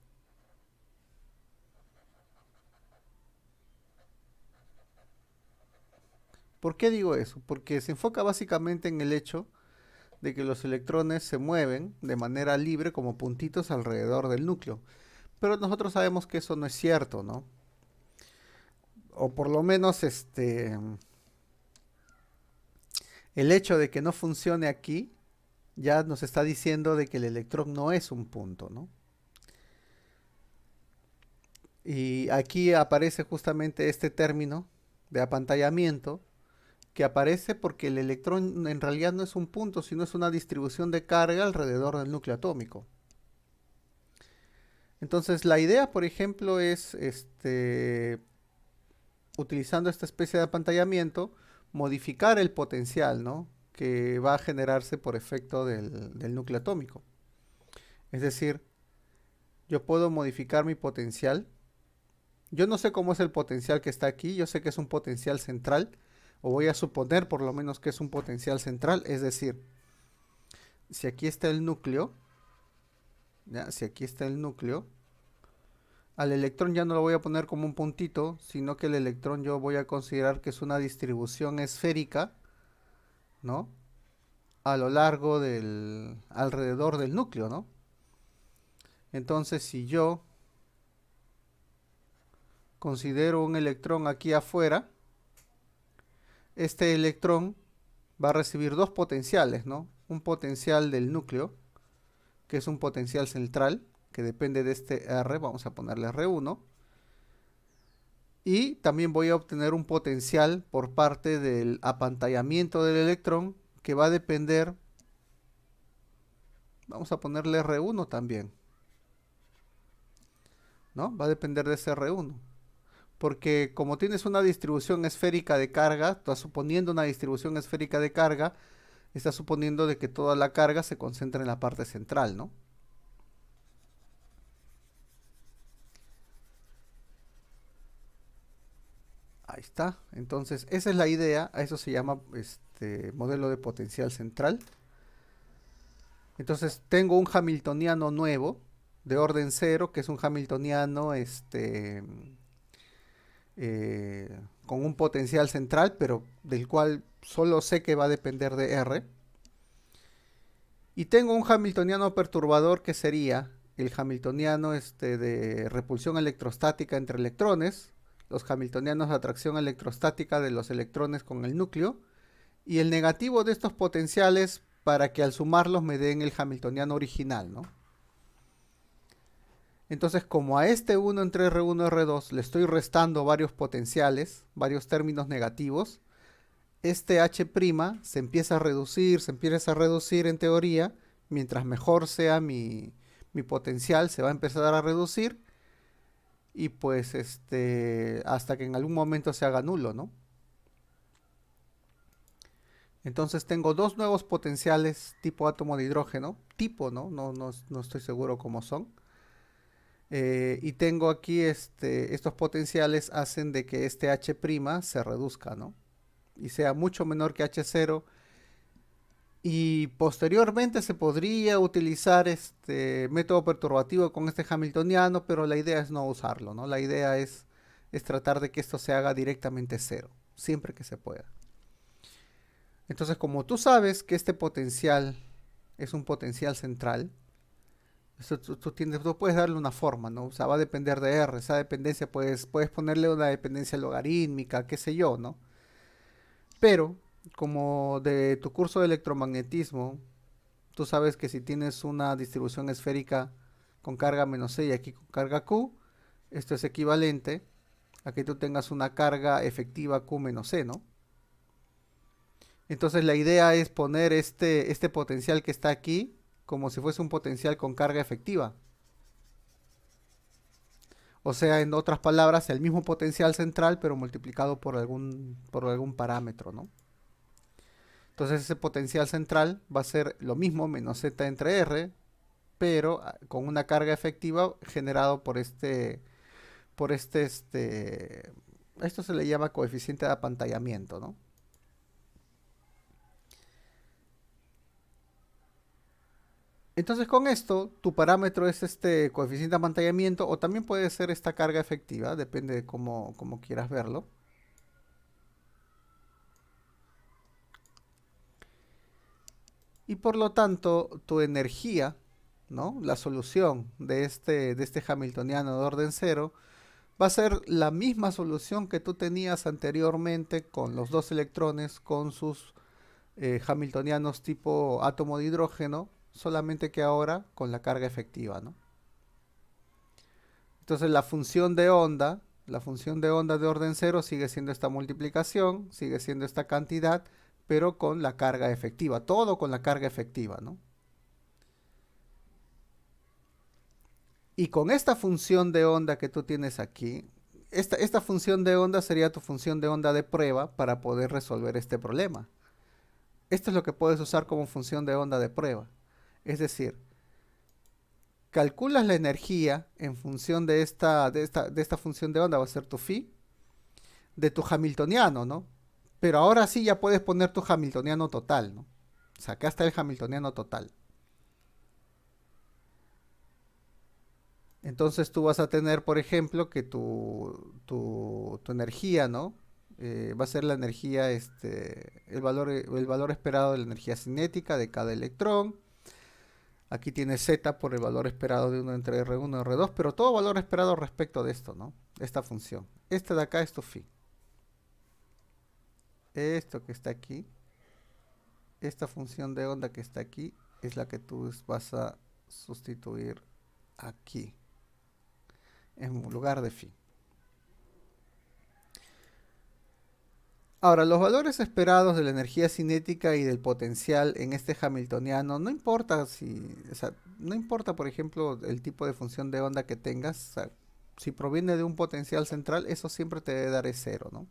Speaker 1: ¿Por qué digo eso? Porque se enfoca básicamente en el hecho de que los electrones se mueven de manera libre como puntitos alrededor del núcleo. Pero nosotros sabemos que eso no es cierto, ¿no? O por lo menos El hecho de que no funcione aquí ya nos está diciendo de que el electrón no es un punto, ¿no? Y aquí aparece justamente este término de apantallamiento, que aparece porque el electrón en realidad no es un punto, sino es una distribución de carga alrededor del núcleo atómico. Entonces la idea, por ejemplo, es, utilizando esta especie de apantallamiento, modificar el potencial, ¿no? Que va a generarse por efecto del núcleo atómico. Es decir, yo puedo modificar mi potencial. Yo no sé cómo es el potencial que está aquí, yo sé que es un potencial central, o voy a suponer por lo menos que es un potencial central, es decir, si aquí está el núcleo, ¿ya? Si aquí está el núcleo, al electrón ya no lo voy a poner como un puntito, sino que el electrón yo voy a considerar que es una distribución esférica, ¿no? A lo largo alrededor del núcleo, ¿no? Entonces, si yo considero un electrón aquí afuera, este electrón va a recibir dos potenciales, ¿no? Un potencial del núcleo, que es un potencial central, que depende de este R, vamos a ponerle R1, y también voy a obtener un potencial por parte del apantallamiento del electrón, que va a depender, vamos a ponerle R1 también, ¿no? Va a depender de ese R1. Porque como tienes una distribución esférica de carga, estás suponiendo una distribución esférica de carga, estás suponiendo de que toda la carga se concentra en la parte central, ¿no? Ahí está. Entonces, esa es la idea. A eso se llama modelo de potencial central. Entonces, tengo un hamiltoniano nuevo de orden cero, que es un hamiltoniano con un potencial central, pero del cual solo sé que va a depender de R. Y tengo un hamiltoniano perturbador que sería el hamiltoniano de repulsión electrostática entre electrones, los hamiltonianos de atracción electrostática de los electrones con el núcleo, y el negativo de estos potenciales para que al sumarlos me den el hamiltoniano original, ¿no? Entonces, como a este 1 entre R1 y R2 le estoy restando varios potenciales, varios términos negativos, este H' se empieza a reducir en teoría, mientras mejor sea mi potencial, se va a empezar a reducir y pues hasta que en algún momento se haga nulo, ¿no? Entonces tengo dos nuevos potenciales tipo átomo de hidrógeno, tipo, ¿no? No estoy seguro cómo son. Y tengo aquí estos potenciales hacen de que este H' se reduzca, ¿no? Y sea mucho menor que H0. Y posteriormente se podría utilizar este método perturbativo con este hamiltoniano, pero la idea es no usarlo, ¿no? La idea es tratar de que esto se haga directamente cero, siempre que se pueda. Entonces, como tú sabes que este potencial es un potencial central, tú puedes darle una forma, ¿no? O sea, va a depender de R. Esa dependencia puedes ponerle una dependencia logarítmica, qué sé yo, ¿no? Pero, como de tu curso de electromagnetismo, tú sabes que si tienes una distribución esférica con carga menos C y aquí con carga Q, esto es equivalente a que tú tengas una carga efectiva Q menos C, ¿no? Entonces la idea es poner este potencial que está aquí como si fuese un potencial con carga efectiva. O sea, en otras palabras, el mismo potencial central, pero multiplicado por algún parámetro, ¿no? Entonces ese potencial central va a ser lo mismo menos Z entre R, pero con una carga efectiva generado por esto se le llama coeficiente de apantallamiento, ¿no? Entonces con esto, tu parámetro es este coeficiente de apantallamiento o también puede ser esta carga efectiva, depende de cómo quieras verlo. Y por lo tanto, tu energía, ¿no? La solución de este hamiltoniano de orden cero va a ser la misma solución que tú tenías anteriormente con los dos electrones con sus hamiltonianos tipo átomo de hidrógeno, solamente que ahora con la carga efectiva, ¿no? Entonces la función de onda de orden cero sigue siendo esta multiplicación, sigue siendo esta cantidad, pero con la carga efectiva, todo con la carga efectiva, ¿no? Y con esta función de onda que tú tienes aquí, esta función de onda sería tu función de onda de prueba para poder resolver este problema. Esto es lo que puedes usar como función de onda de prueba. Es decir, calculas la energía en función de esta función de onda, va a ser tu phi, de tu hamiltoniano, ¿no? Pero ahora sí ya puedes poner tu hamiltoniano total, ¿no? O sea, acá está el hamiltoniano total. Entonces tú vas a tener, por ejemplo, que tu energía, ¿no? Va a ser la energía, el valor esperado de la energía cinética de cada electrón. Aquí tienes Z por el valor esperado de uno entre R1 y R2, pero todo valor esperado respecto de esto, ¿no? Esta función. Este de acá es tu phi. Esto que está aquí, esta función de onda que está aquí, es la que tú vas a sustituir aquí, en lugar de phi. Ahora, los valores esperados de la energía cinética y del potencial en este hamiltoniano, no importa si, o sea, no importa, por ejemplo, el tipo de función de onda que tengas, o sea, si proviene de un potencial central, eso siempre te debe dar es cero, ¿no?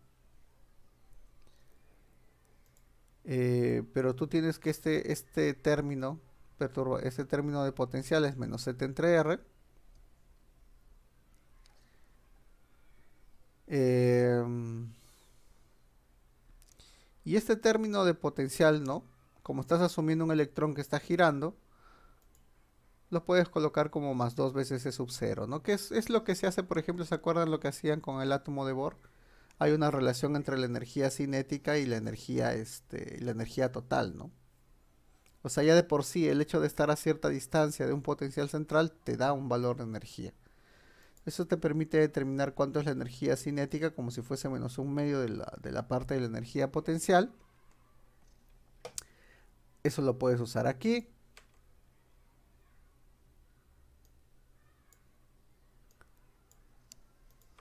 Speaker 1: Pero tú tienes que este término, este término de potencial es menos Z entre R. Em, y este término de potencial, ¿no? Como estás asumiendo un electrón que está girando, lo puedes colocar como más 2 veces E sub 0, ¿no? Que es lo que se hace, por ejemplo, ¿se acuerdan lo que hacían con el átomo de Bohr? Hay una relación entre la energía cinética y la energía total, ¿no? O sea, ya de por sí, el hecho de estar a cierta distancia de un potencial central te da un valor de energía. Eso te permite determinar cuánto es la energía cinética, como si fuese menos un medio de la parte de la energía potencial. Eso lo puedes usar aquí.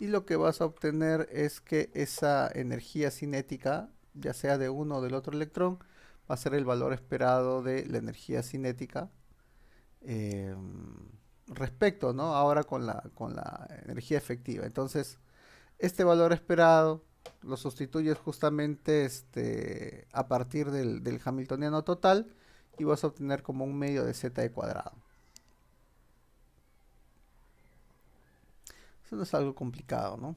Speaker 1: Y lo que vas a obtener es que esa energía cinética, ya sea de uno o del otro electrón, va a ser el valor esperado de la energía cinética eh, respecto, ¿no? Ahora con la energía efectiva. Entonces, este valor esperado lo sustituyes justamente a partir del hamiltoniano total y vas a obtener como un medio de z de cuadrado. Eso no es algo complicado, ¿no?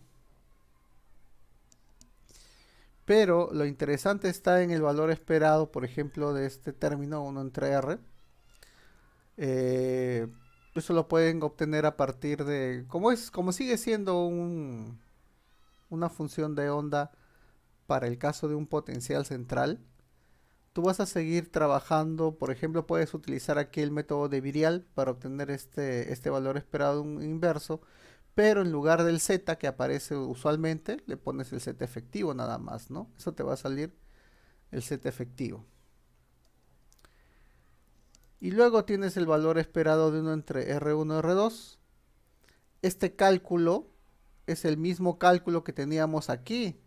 Speaker 1: Pero lo interesante está en el valor esperado, por ejemplo, de este término 1 entre R. Eh, Eso lo pueden obtener a partir de, como sigue siendo una función de onda para el caso de un potencial central, tú vas a seguir trabajando. Por ejemplo, puedes utilizar aquí el método de Virial para obtener este valor esperado inverso, pero en lugar del z que aparece usualmente, le pones el z efectivo nada más, ¿no? Eso te va a salir el z efectivo. Y luego tienes el valor esperado de uno entre R1 y R2. Este cálculo es el mismo cálculo que teníamos aquí.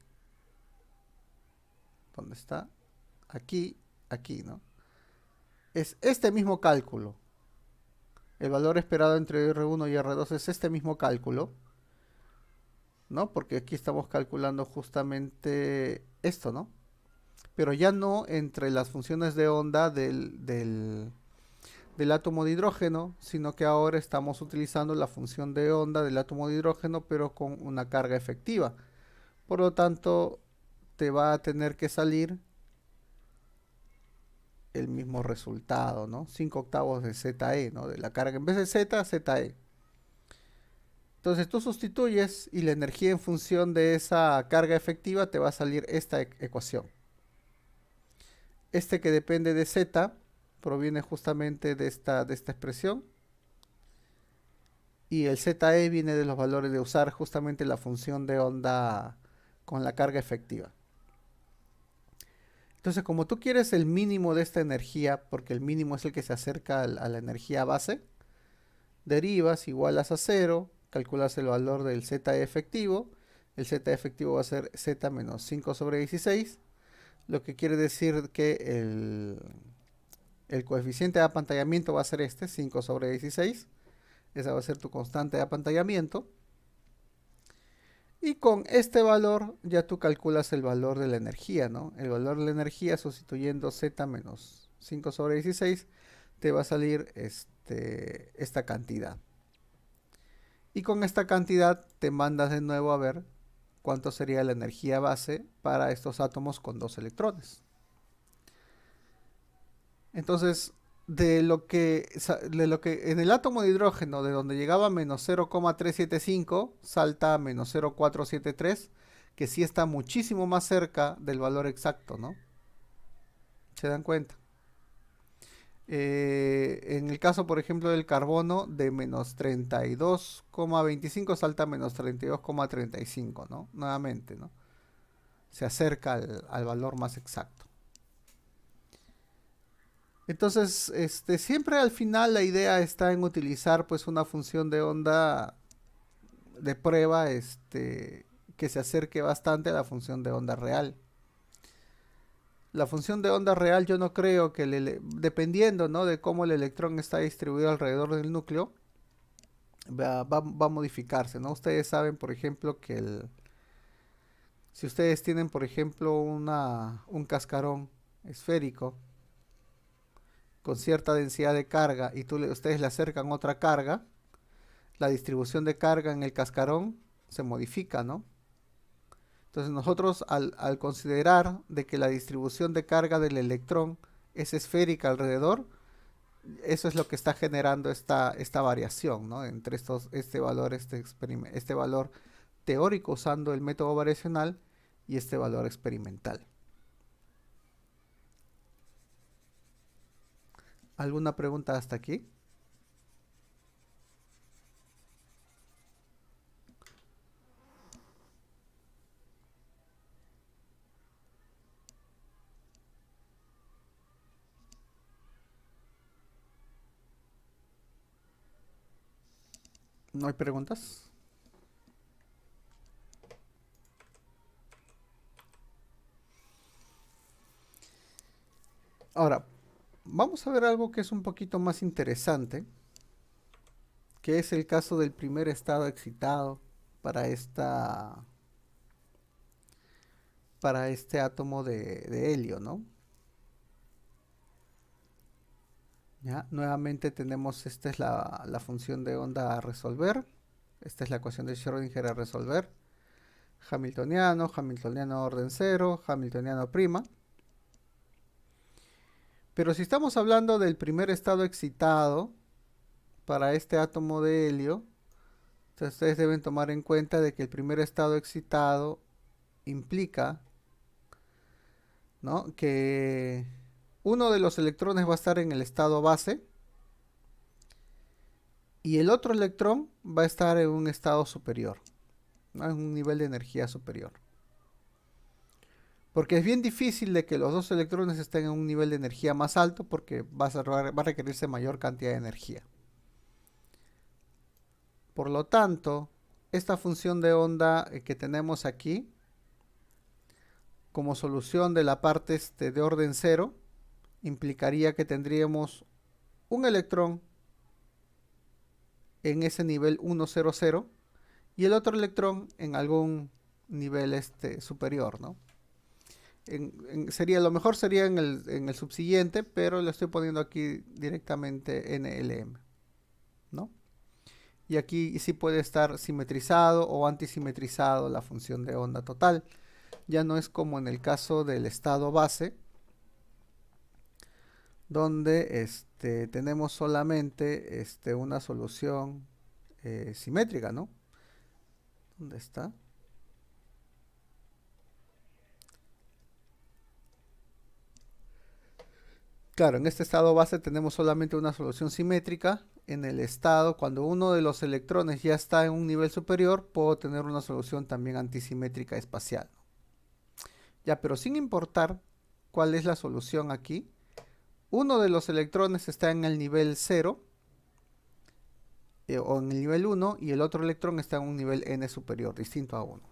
Speaker 1: ¿Dónde está? Aquí, aquí, ¿no? Es este mismo cálculo. El valor esperado entre R1 y R2 es este mismo cálculo, ¿no? Porque aquí estamos calculando justamente esto, ¿no? Pero ya no entre las funciones de onda del átomo de hidrógeno, sino que ahora estamos utilizando la función de onda del átomo de hidrógeno, pero con una carga efectiva. Por lo tanto, te va a tener que salir el mismo resultado, ¿no? 5 octavos de ZE, ¿no? De la carga, en vez de Z, ZE. Entonces tú sustituyes y la energía en función de esa carga efectiva te va a salir esta ecuación. Este que depende de Z proviene justamente de esta expresión. Y el ZE viene de los valores de usar justamente la función de onda con la carga efectiva. Entonces, como tú quieres el mínimo de esta energía, porque el mínimo es el que se acerca a la energía base, derivas, igualas a cero, calculas el valor del z efectivo. El z efectivo va a ser z menos 5 sobre 16, lo que quiere decir que el coeficiente de apantallamiento va a ser este, 5 sobre 16. Esa va a ser tu constante de apantallamiento. Y con este valor ya tú calculas el valor de la energía, ¿no? El valor de la energía sustituyendo z menos 5 sobre 16 te va a salir esta cantidad. Y con esta cantidad te mandas de nuevo a ver cuánto sería la energía base para estos átomos con 2 electrones. Entonces, de lo que en el átomo de hidrógeno, de donde llegaba a menos 0,375, salta a menos 0,473, que sí está muchísimo más cerca del valor exacto, ¿no? ¿Se dan cuenta? En el caso, por ejemplo, del carbono, de menos 32,25 salta a menos 32,35, ¿no? Nuevamente, ¿no? Se acerca al valor más exacto. Entonces, siempre al final la idea está en utilizar pues una función de onda de prueba que se acerque bastante a la función de onda real. La función de onda real yo no creo que, dependiendo, ¿no?, de cómo el electrón está distribuido alrededor del núcleo, va a modificarse, ¿no? Ustedes saben, por ejemplo, que si ustedes tienen, por ejemplo, un cascarón esférico con cierta densidad de carga y ustedes le acercan otra carga, la distribución de carga en el cascarón se modifica, ¿no? Entonces nosotros al considerar de que la distribución de carga del electrón es esférica alrededor, eso es lo que está generando esta variación, ¿no?, entre este valor teórico usando el método variacional y este valor experimental. ¿Alguna pregunta hasta aquí? ¿No hay preguntas? Ahora, vamos a ver algo que es un poquito más interesante, que es el caso del primer estado excitado para este átomo de helio, ¿no? ¿Ya? Nuevamente tenemos, esta es la función de onda a resolver, esta es la ecuación de Schrödinger a resolver, hamiltoniano, hamiltoniano orden 0, hamiltoniano prima. Pero si estamos hablando del primer estado excitado para este átomo de helio, entonces ustedes deben tomar en cuenta de que el primer estado excitado implica, ¿no?, que uno de los electrones va a estar en el estado base y el otro electrón va a estar en un estado superior, ¿no?, en un nivel de energía superior. Porque es bien difícil de que los dos electrones estén en un nivel de energía más alto porque va a requerirse mayor cantidad de energía. Por lo tanto, esta función de onda que tenemos aquí, como solución de la parte de orden 0, implicaría que tendríamos un electrón en ese nivel 100 y el otro electrón en algún nivel superior, ¿no? Lo mejor sería en el subsiguiente, pero le estoy poniendo aquí directamente NLM, ¿no? Y aquí sí puede estar simetrizado o antisimetrizado la función de onda total. Ya no es como en el caso del estado base, donde tenemos solamente una solución simétrica, ¿no? ¿Dónde está? Claro, en este estado base tenemos solamente una solución simétrica. En el estado, cuando uno de los electrones ya está en un nivel superior, puedo tener una solución también antisimétrica espacial. Ya, pero sin importar cuál es la solución aquí. Uno de los electrones está en el nivel 0 o en el nivel 1 y el otro electrón está en un nivel n superior, distinto a 1.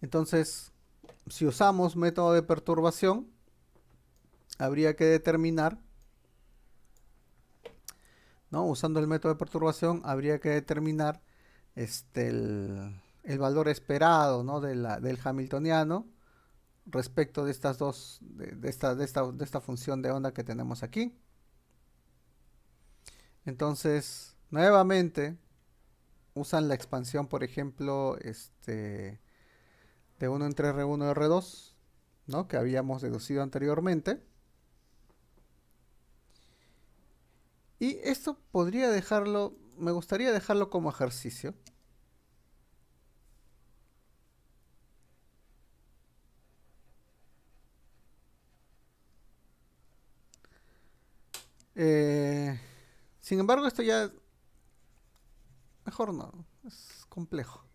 Speaker 1: Entonces, si usamos método de perturbación, habría que determinar, ¿no? Usando el método de perturbación, habría que determinar el valor esperado, ¿no? Del hamiltoniano respecto de estas dos, de esta función de onda que tenemos aquí. Entonces, nuevamente, usan la expansión, por ejemplo, de 1 entre R1 y R2, ¿no? Que habíamos deducido anteriormente. Y esto podría dejarlo, me gustaría dejarlo como ejercicio. Eh, Sin embargo, esto ya, mejor no, es complejo.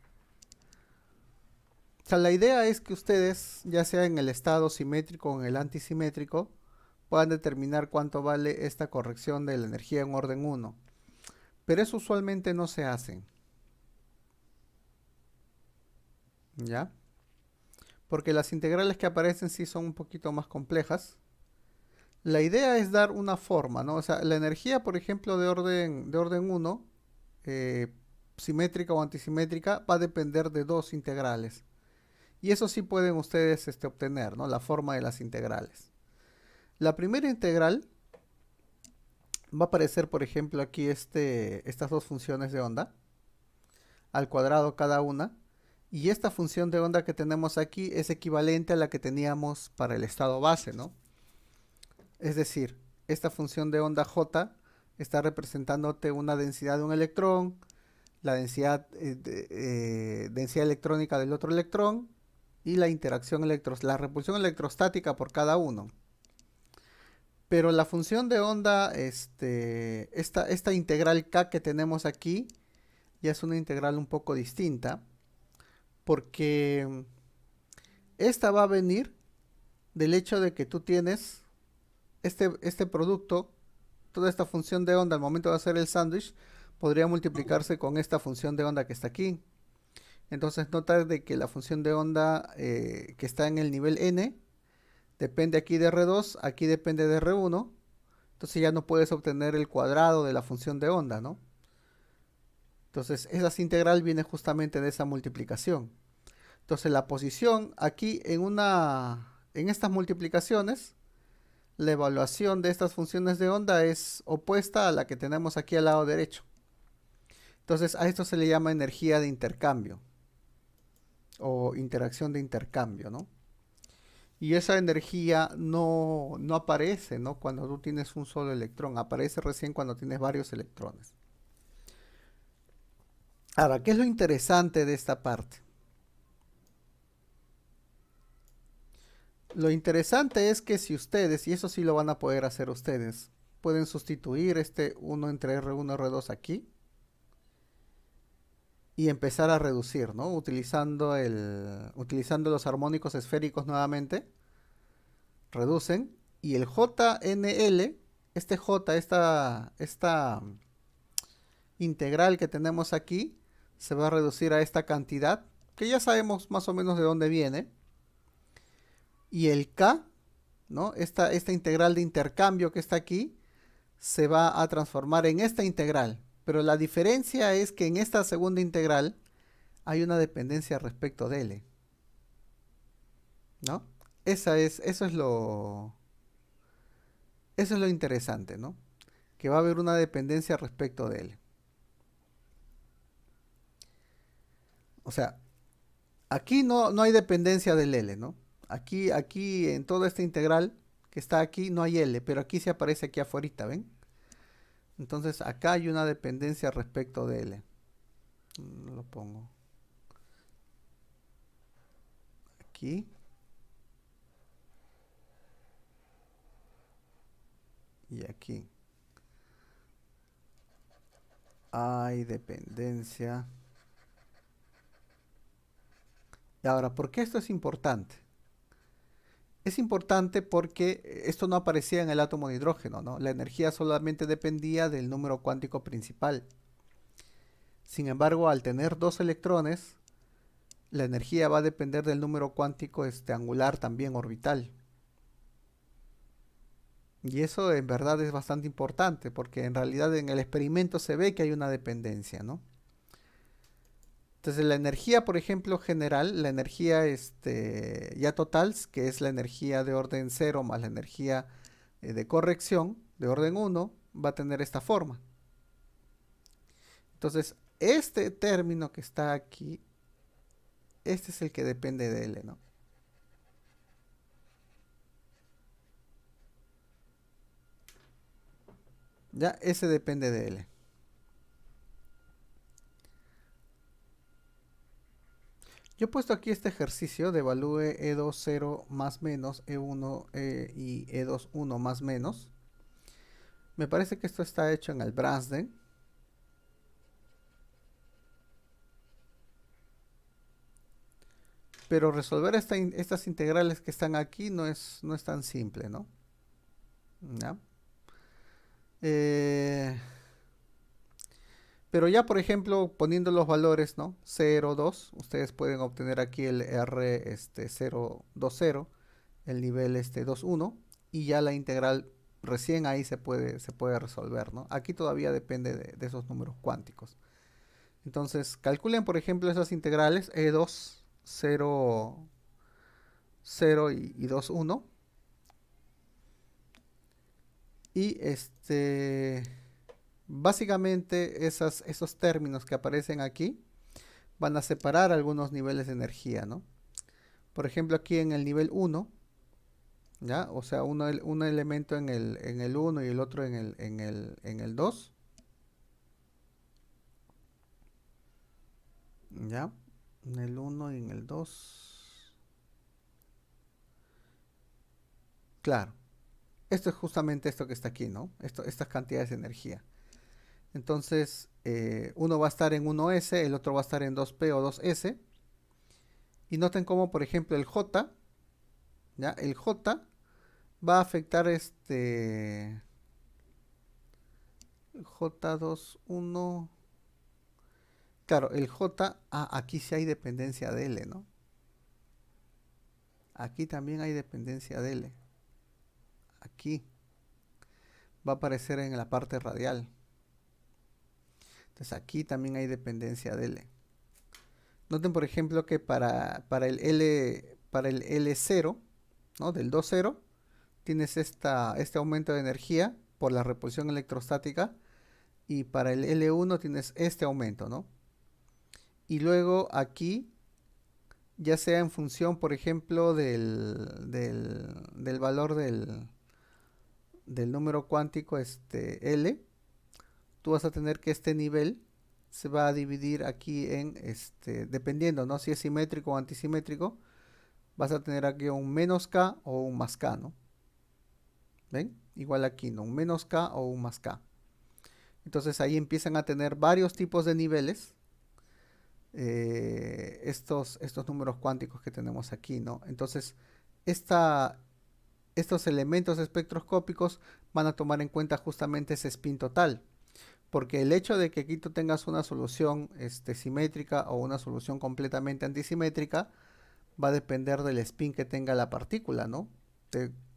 Speaker 1: O sea, la idea es que ustedes, ya sea en el estado simétrico o en el antisimétrico, puedan determinar cuánto vale esta corrección de la energía en orden 1. Pero eso usualmente no se hace. ¿Ya? Porque las integrales que aparecen sí son un poquito más complejas. La idea es dar una forma, ¿no? O sea, la energía, por ejemplo, de orden 1, eh, simétrica o antisimétrica, va a depender de dos integrales. Y eso sí pueden ustedes obtener, ¿no? La forma de las integrales. La primera integral va a aparecer, por ejemplo, aquí estas dos funciones de onda, al cuadrado cada una. Y esta función de onda que tenemos aquí es equivalente a la que teníamos para el estado base, ¿no? Es decir, esta función de onda J está representándote una densidad de un electrón, la densidad electrónica del otro electrón y la la repulsión electrostática por cada uno. Pero la función de onda, esta integral K que tenemos aquí, ya es una integral un poco distinta, porque esta va a venir del hecho de que tú tienes este producto, toda esta función de onda al momento de hacer el sándwich, podría multiplicarse con esta función de onda que está aquí. Entonces nota de que la función de onda que está en el nivel n depende aquí de R2, aquí depende de R1. Entonces ya no puedes obtener el cuadrado de la función de onda, ¿no? Entonces esa integral viene justamente de esa multiplicación. Entonces la posición aquí en estas multiplicaciones, la evaluación de estas funciones de onda es opuesta a la que tenemos aquí al lado derecho. Entonces a esto se le llama energía de intercambio o interacción de intercambio, ¿no? Y esa energía no aparece, ¿no? Cuando tú tienes un solo electrón, aparece recién cuando tienes varios electrones. Ahora, ¿qué es lo interesante de esta parte? Lo interesante es que si ustedes, y eso sí lo van a poder hacer ustedes, pueden sustituir este 1 entre R1 y R2 aquí y empezar a reducir, ¿no? Utilizando los armónicos esféricos nuevamente, reducen y el JNL, esta integral que tenemos aquí, se va a reducir a esta cantidad, que ya sabemos más o menos de dónde viene, y el K, ¿no? Esta integral de intercambio que está aquí, se va a transformar en esta integral. Pero la diferencia es que en esta segunda integral hay una dependencia respecto de L, ¿no? Eso es lo interesante, ¿no? Que va a haber una dependencia respecto de L. O sea, aquí no hay dependencia del L, ¿no? Aquí en toda esta integral que está aquí no hay L, pero aquí se aparece aquí afuera, ¿ven? Entonces acá hay una dependencia respecto de L. Lo pongo aquí. Y aquí hay dependencia. Y ahora, ¿por qué esto es importante? Es importante porque esto no aparecía en el átomo de hidrógeno, ¿no? La energía solamente dependía del número cuántico principal. Sin embargo, al tener dos electrones, la energía va a depender del número cuántico angular también orbital. Y eso en verdad es bastante importante porque en realidad en el experimento se ve que hay una dependencia, ¿no? Entonces la energía, por ejemplo, general, la energía ya total, que es la energía de orden cero más la energía de corrección de orden uno, va a tener esta forma. Entonces, este término que está aquí, este es el que depende de L, ¿no? Ya, ese depende de L. Yo he puesto aquí este ejercicio de evalúe E2 0 más menos E1 y E2 1 más menos. Me parece que esto está hecho en el Brasden. Pero resolver estas integrales que están aquí no es tan simple, ¿no? ¿Ya? Eh, pero ya, por ejemplo, poniendo los valores, ¿no? 0, 2, ustedes pueden obtener aquí el R 0, 2, 0, el nivel 2, 1, y ya la integral recién ahí se puede resolver, ¿no? Aquí todavía depende de esos números cuánticos. Entonces, calculen, por ejemplo, esas integrales E2, 0, 0 y 2, 1. Y básicamente esos términos que aparecen aquí van a separar algunos niveles de energía, ¿no? Por ejemplo, aquí en el nivel 1, ¿ya? O sea, un elemento en el 1 y el otro en el 2, ¿ya? En el 1 y en el 2. Claro, esto es justamente esto que está aquí, ¿no? Estas cantidades de energía. Entonces, uno va a estar en 1S, el otro va a estar en 2P o 2S. Y noten cómo, por ejemplo, el J, ¿ya? El J va a afectar J21. Claro, el J, aquí sí hay dependencia de L, ¿no? Aquí también hay dependencia de L. Aquí va a aparecer en la parte radial. Entonces aquí también hay dependencia de L. Noten, por ejemplo, que para el L0, ¿no? Del 2,0, tienes este aumento de energía por la repulsión electrostática. Y para el L1 tienes este aumento, ¿no? Y luego aquí, ya sea en función, por ejemplo, del valor del número cuántico L, tú vas a tener que este nivel se va a dividir aquí en, dependiendo, ¿no? Si es simétrico o antisimétrico, vas a tener aquí un menos K o un más K, ¿no? ¿Ven? Igual aquí, ¿no? Un menos K o un más K. Entonces ahí empiezan a tener varios tipos de niveles estos números cuánticos que tenemos aquí, ¿no? Entonces, estos elementos espectroscópicos van a tomar en cuenta justamente ese spin total, porque el hecho de que aquí tú tengas una solución simétrica o una solución completamente antisimétrica va a depender del spin que tenga la partícula, ¿no?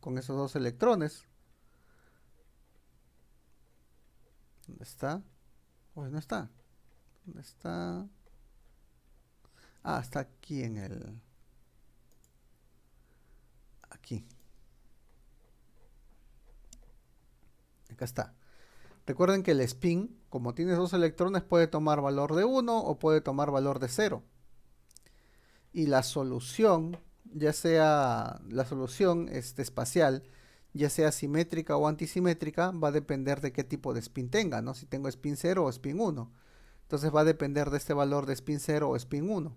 Speaker 1: Con esos dos electrones. ¿Dónde está? Pues no está. ¿Dónde está? Ah, está aquí en el... Aquí. Acá está. Recuerden que el spin, como tiene dos electrones, puede tomar valor de 1 o puede tomar valor de 0. Y la solución, ya sea la solución espacial, ya sea simétrica o antisimétrica, va a depender de qué tipo de spin tenga, ¿no? Si tengo spin 0 o spin 1. Entonces va a depender de este valor de spin 0 o spin 1.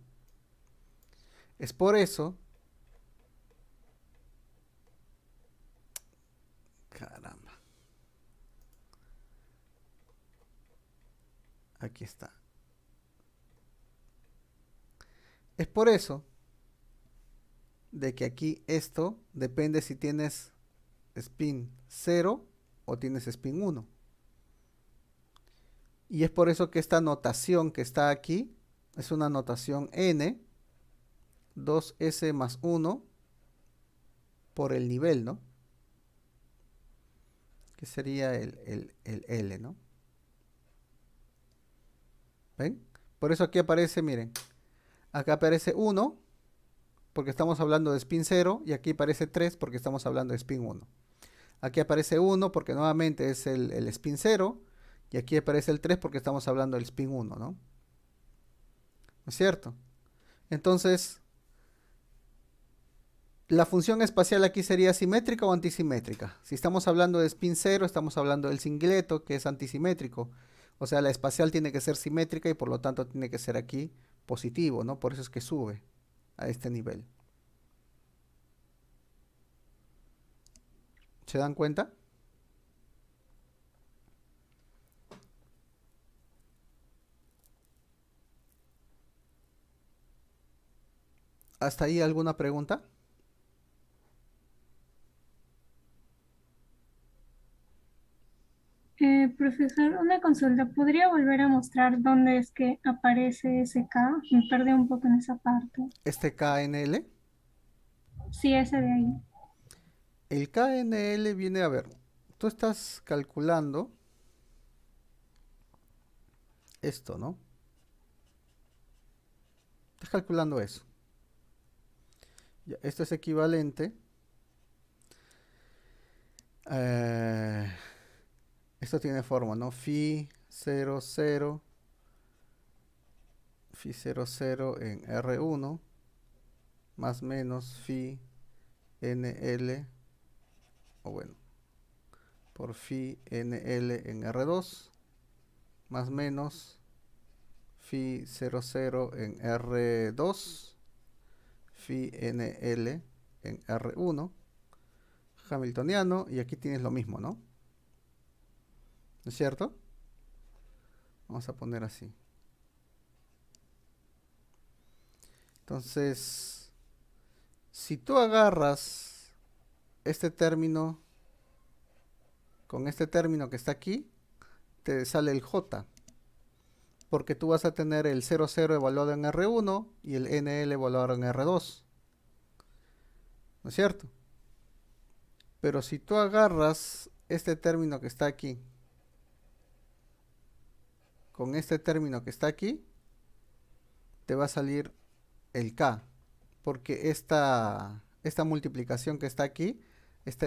Speaker 1: Es por eso... Caramba. Aquí está. Es por eso de que aquí esto depende si tienes spin 0 o tienes spin 1. Y es por eso que esta notación que está aquí es una notación n, 2s más 1 por el nivel, ¿no? Que sería el L, ¿no? ¿Ven? Por eso aquí aparece, miren, acá aparece 1 porque estamos hablando de spin 0 y aquí aparece 3 porque estamos hablando de spin 1. Aquí aparece 1 porque nuevamente es el spin 0 y aquí aparece el 3 porque estamos hablando del spin 1, ¿no? ¿No es cierto? Entonces, la función espacial aquí sería simétrica o antisimétrica. Si estamos hablando de spin 0, estamos hablando del singleto, que es antisimétrico. O sea, la espacial tiene que ser simétrica y por lo tanto tiene que ser aquí positivo, ¿no? Por eso es que sube a este nivel. ¿Se dan cuenta? ¿Hasta ahí alguna pregunta?
Speaker 2: Profesor, una consulta. ¿Podría volver a mostrar dónde es que aparece ese K? Me perdí un poco en esa parte.
Speaker 1: Este KNL.
Speaker 2: Sí, ese de ahí.
Speaker 1: El KNL viene a ver. Tú estás calculando esto, ¿no? Estás calculando eso. Ya, esto es equivalente. eh, Esto tiene forma, ¿no? Phi 0, 0, Phi 0, 0 en R1 más menos Phi NL, o bueno, por Phi NL en R2 más menos Phi 0, 0 en R2, Phi NL en R1, Hamiltoniano, y aquí tienes lo mismo, ¿no? ¿No es cierto? Vamos a poner así. Entonces, si tú agarras este término con este término que está aquí, te sale el J, porque tú vas a tener el 00 evaluado en R1 y el NL evaluado en R2, ¿no es cierto? Pero si tú agarras este término que está aquí con este término que está aquí, te va a salir el K, porque esta multiplicación que está aquí,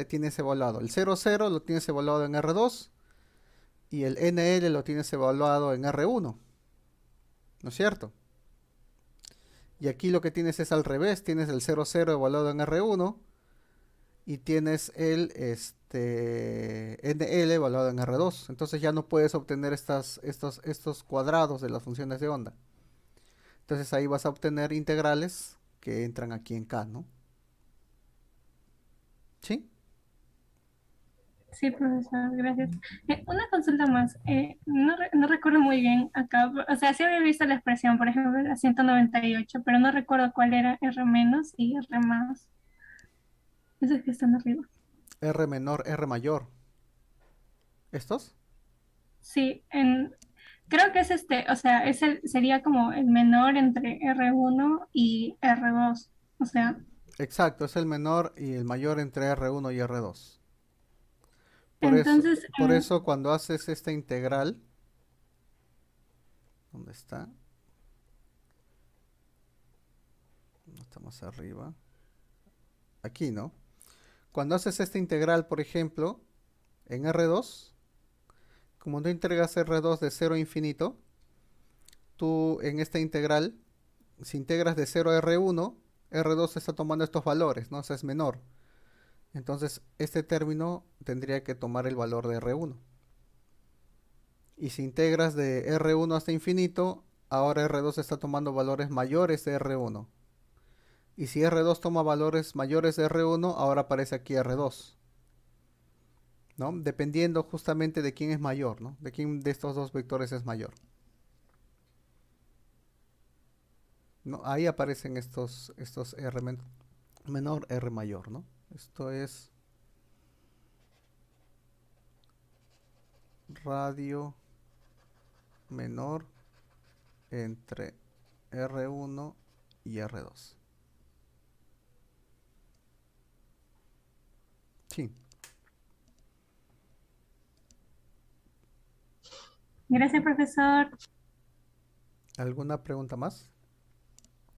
Speaker 1: tienes evaluado. El 00 lo tienes evaluado en R2 y el NL lo tienes evaluado en R1, ¿no es cierto? Y aquí lo que tienes es al revés, tienes el 00 evaluado en R1 y tienes el NL evaluado en R2. Entonces ya no puedes obtener estos cuadrados de las funciones de onda. Entonces ahí vas a obtener integrales que entran aquí en K, ¿no? ¿Sí?
Speaker 2: Sí, profesor, gracias. Una consulta más. No recuerdo muy bien acá. O sea, sí había visto la expresión, por ejemplo, la 198, pero no recuerdo cuál era R menos y R más. Esos que están arriba.
Speaker 1: R menor, R mayor. ¿Estos?
Speaker 2: Sí, creo que es o sea, sería como el menor entre R1 y R2. O sea,
Speaker 1: Exacto, es el menor y el mayor entre R1 y R2.
Speaker 2: entonces,
Speaker 1: Por eso cuando haces esta integral, ¿dónde está? No está más arriba. Aquí, ¿no? Cuando haces esta integral, por ejemplo, en R2, como tú integras R2 de 0 a infinito, tú en esta integral, si integras de 0 a R1, R2 está tomando estos valores, ¿no? O sea, es menor. Entonces, este término tendría que tomar el valor de R1. Y si integras de R1 hasta infinito, ahora R2 está tomando valores mayores de R1. Y si R2 toma valores mayores de R1, ahora aparece aquí R2. ¿No? Dependiendo justamente de quién es mayor, ¿no? De quién de estos dos vectores es mayor. ¿no? Ahí aparecen estos menor, R mayor, ¿no? Esto es radio menor entre R1 y R2. Sí.
Speaker 2: Gracias, profesor.
Speaker 1: ¿Alguna pregunta más?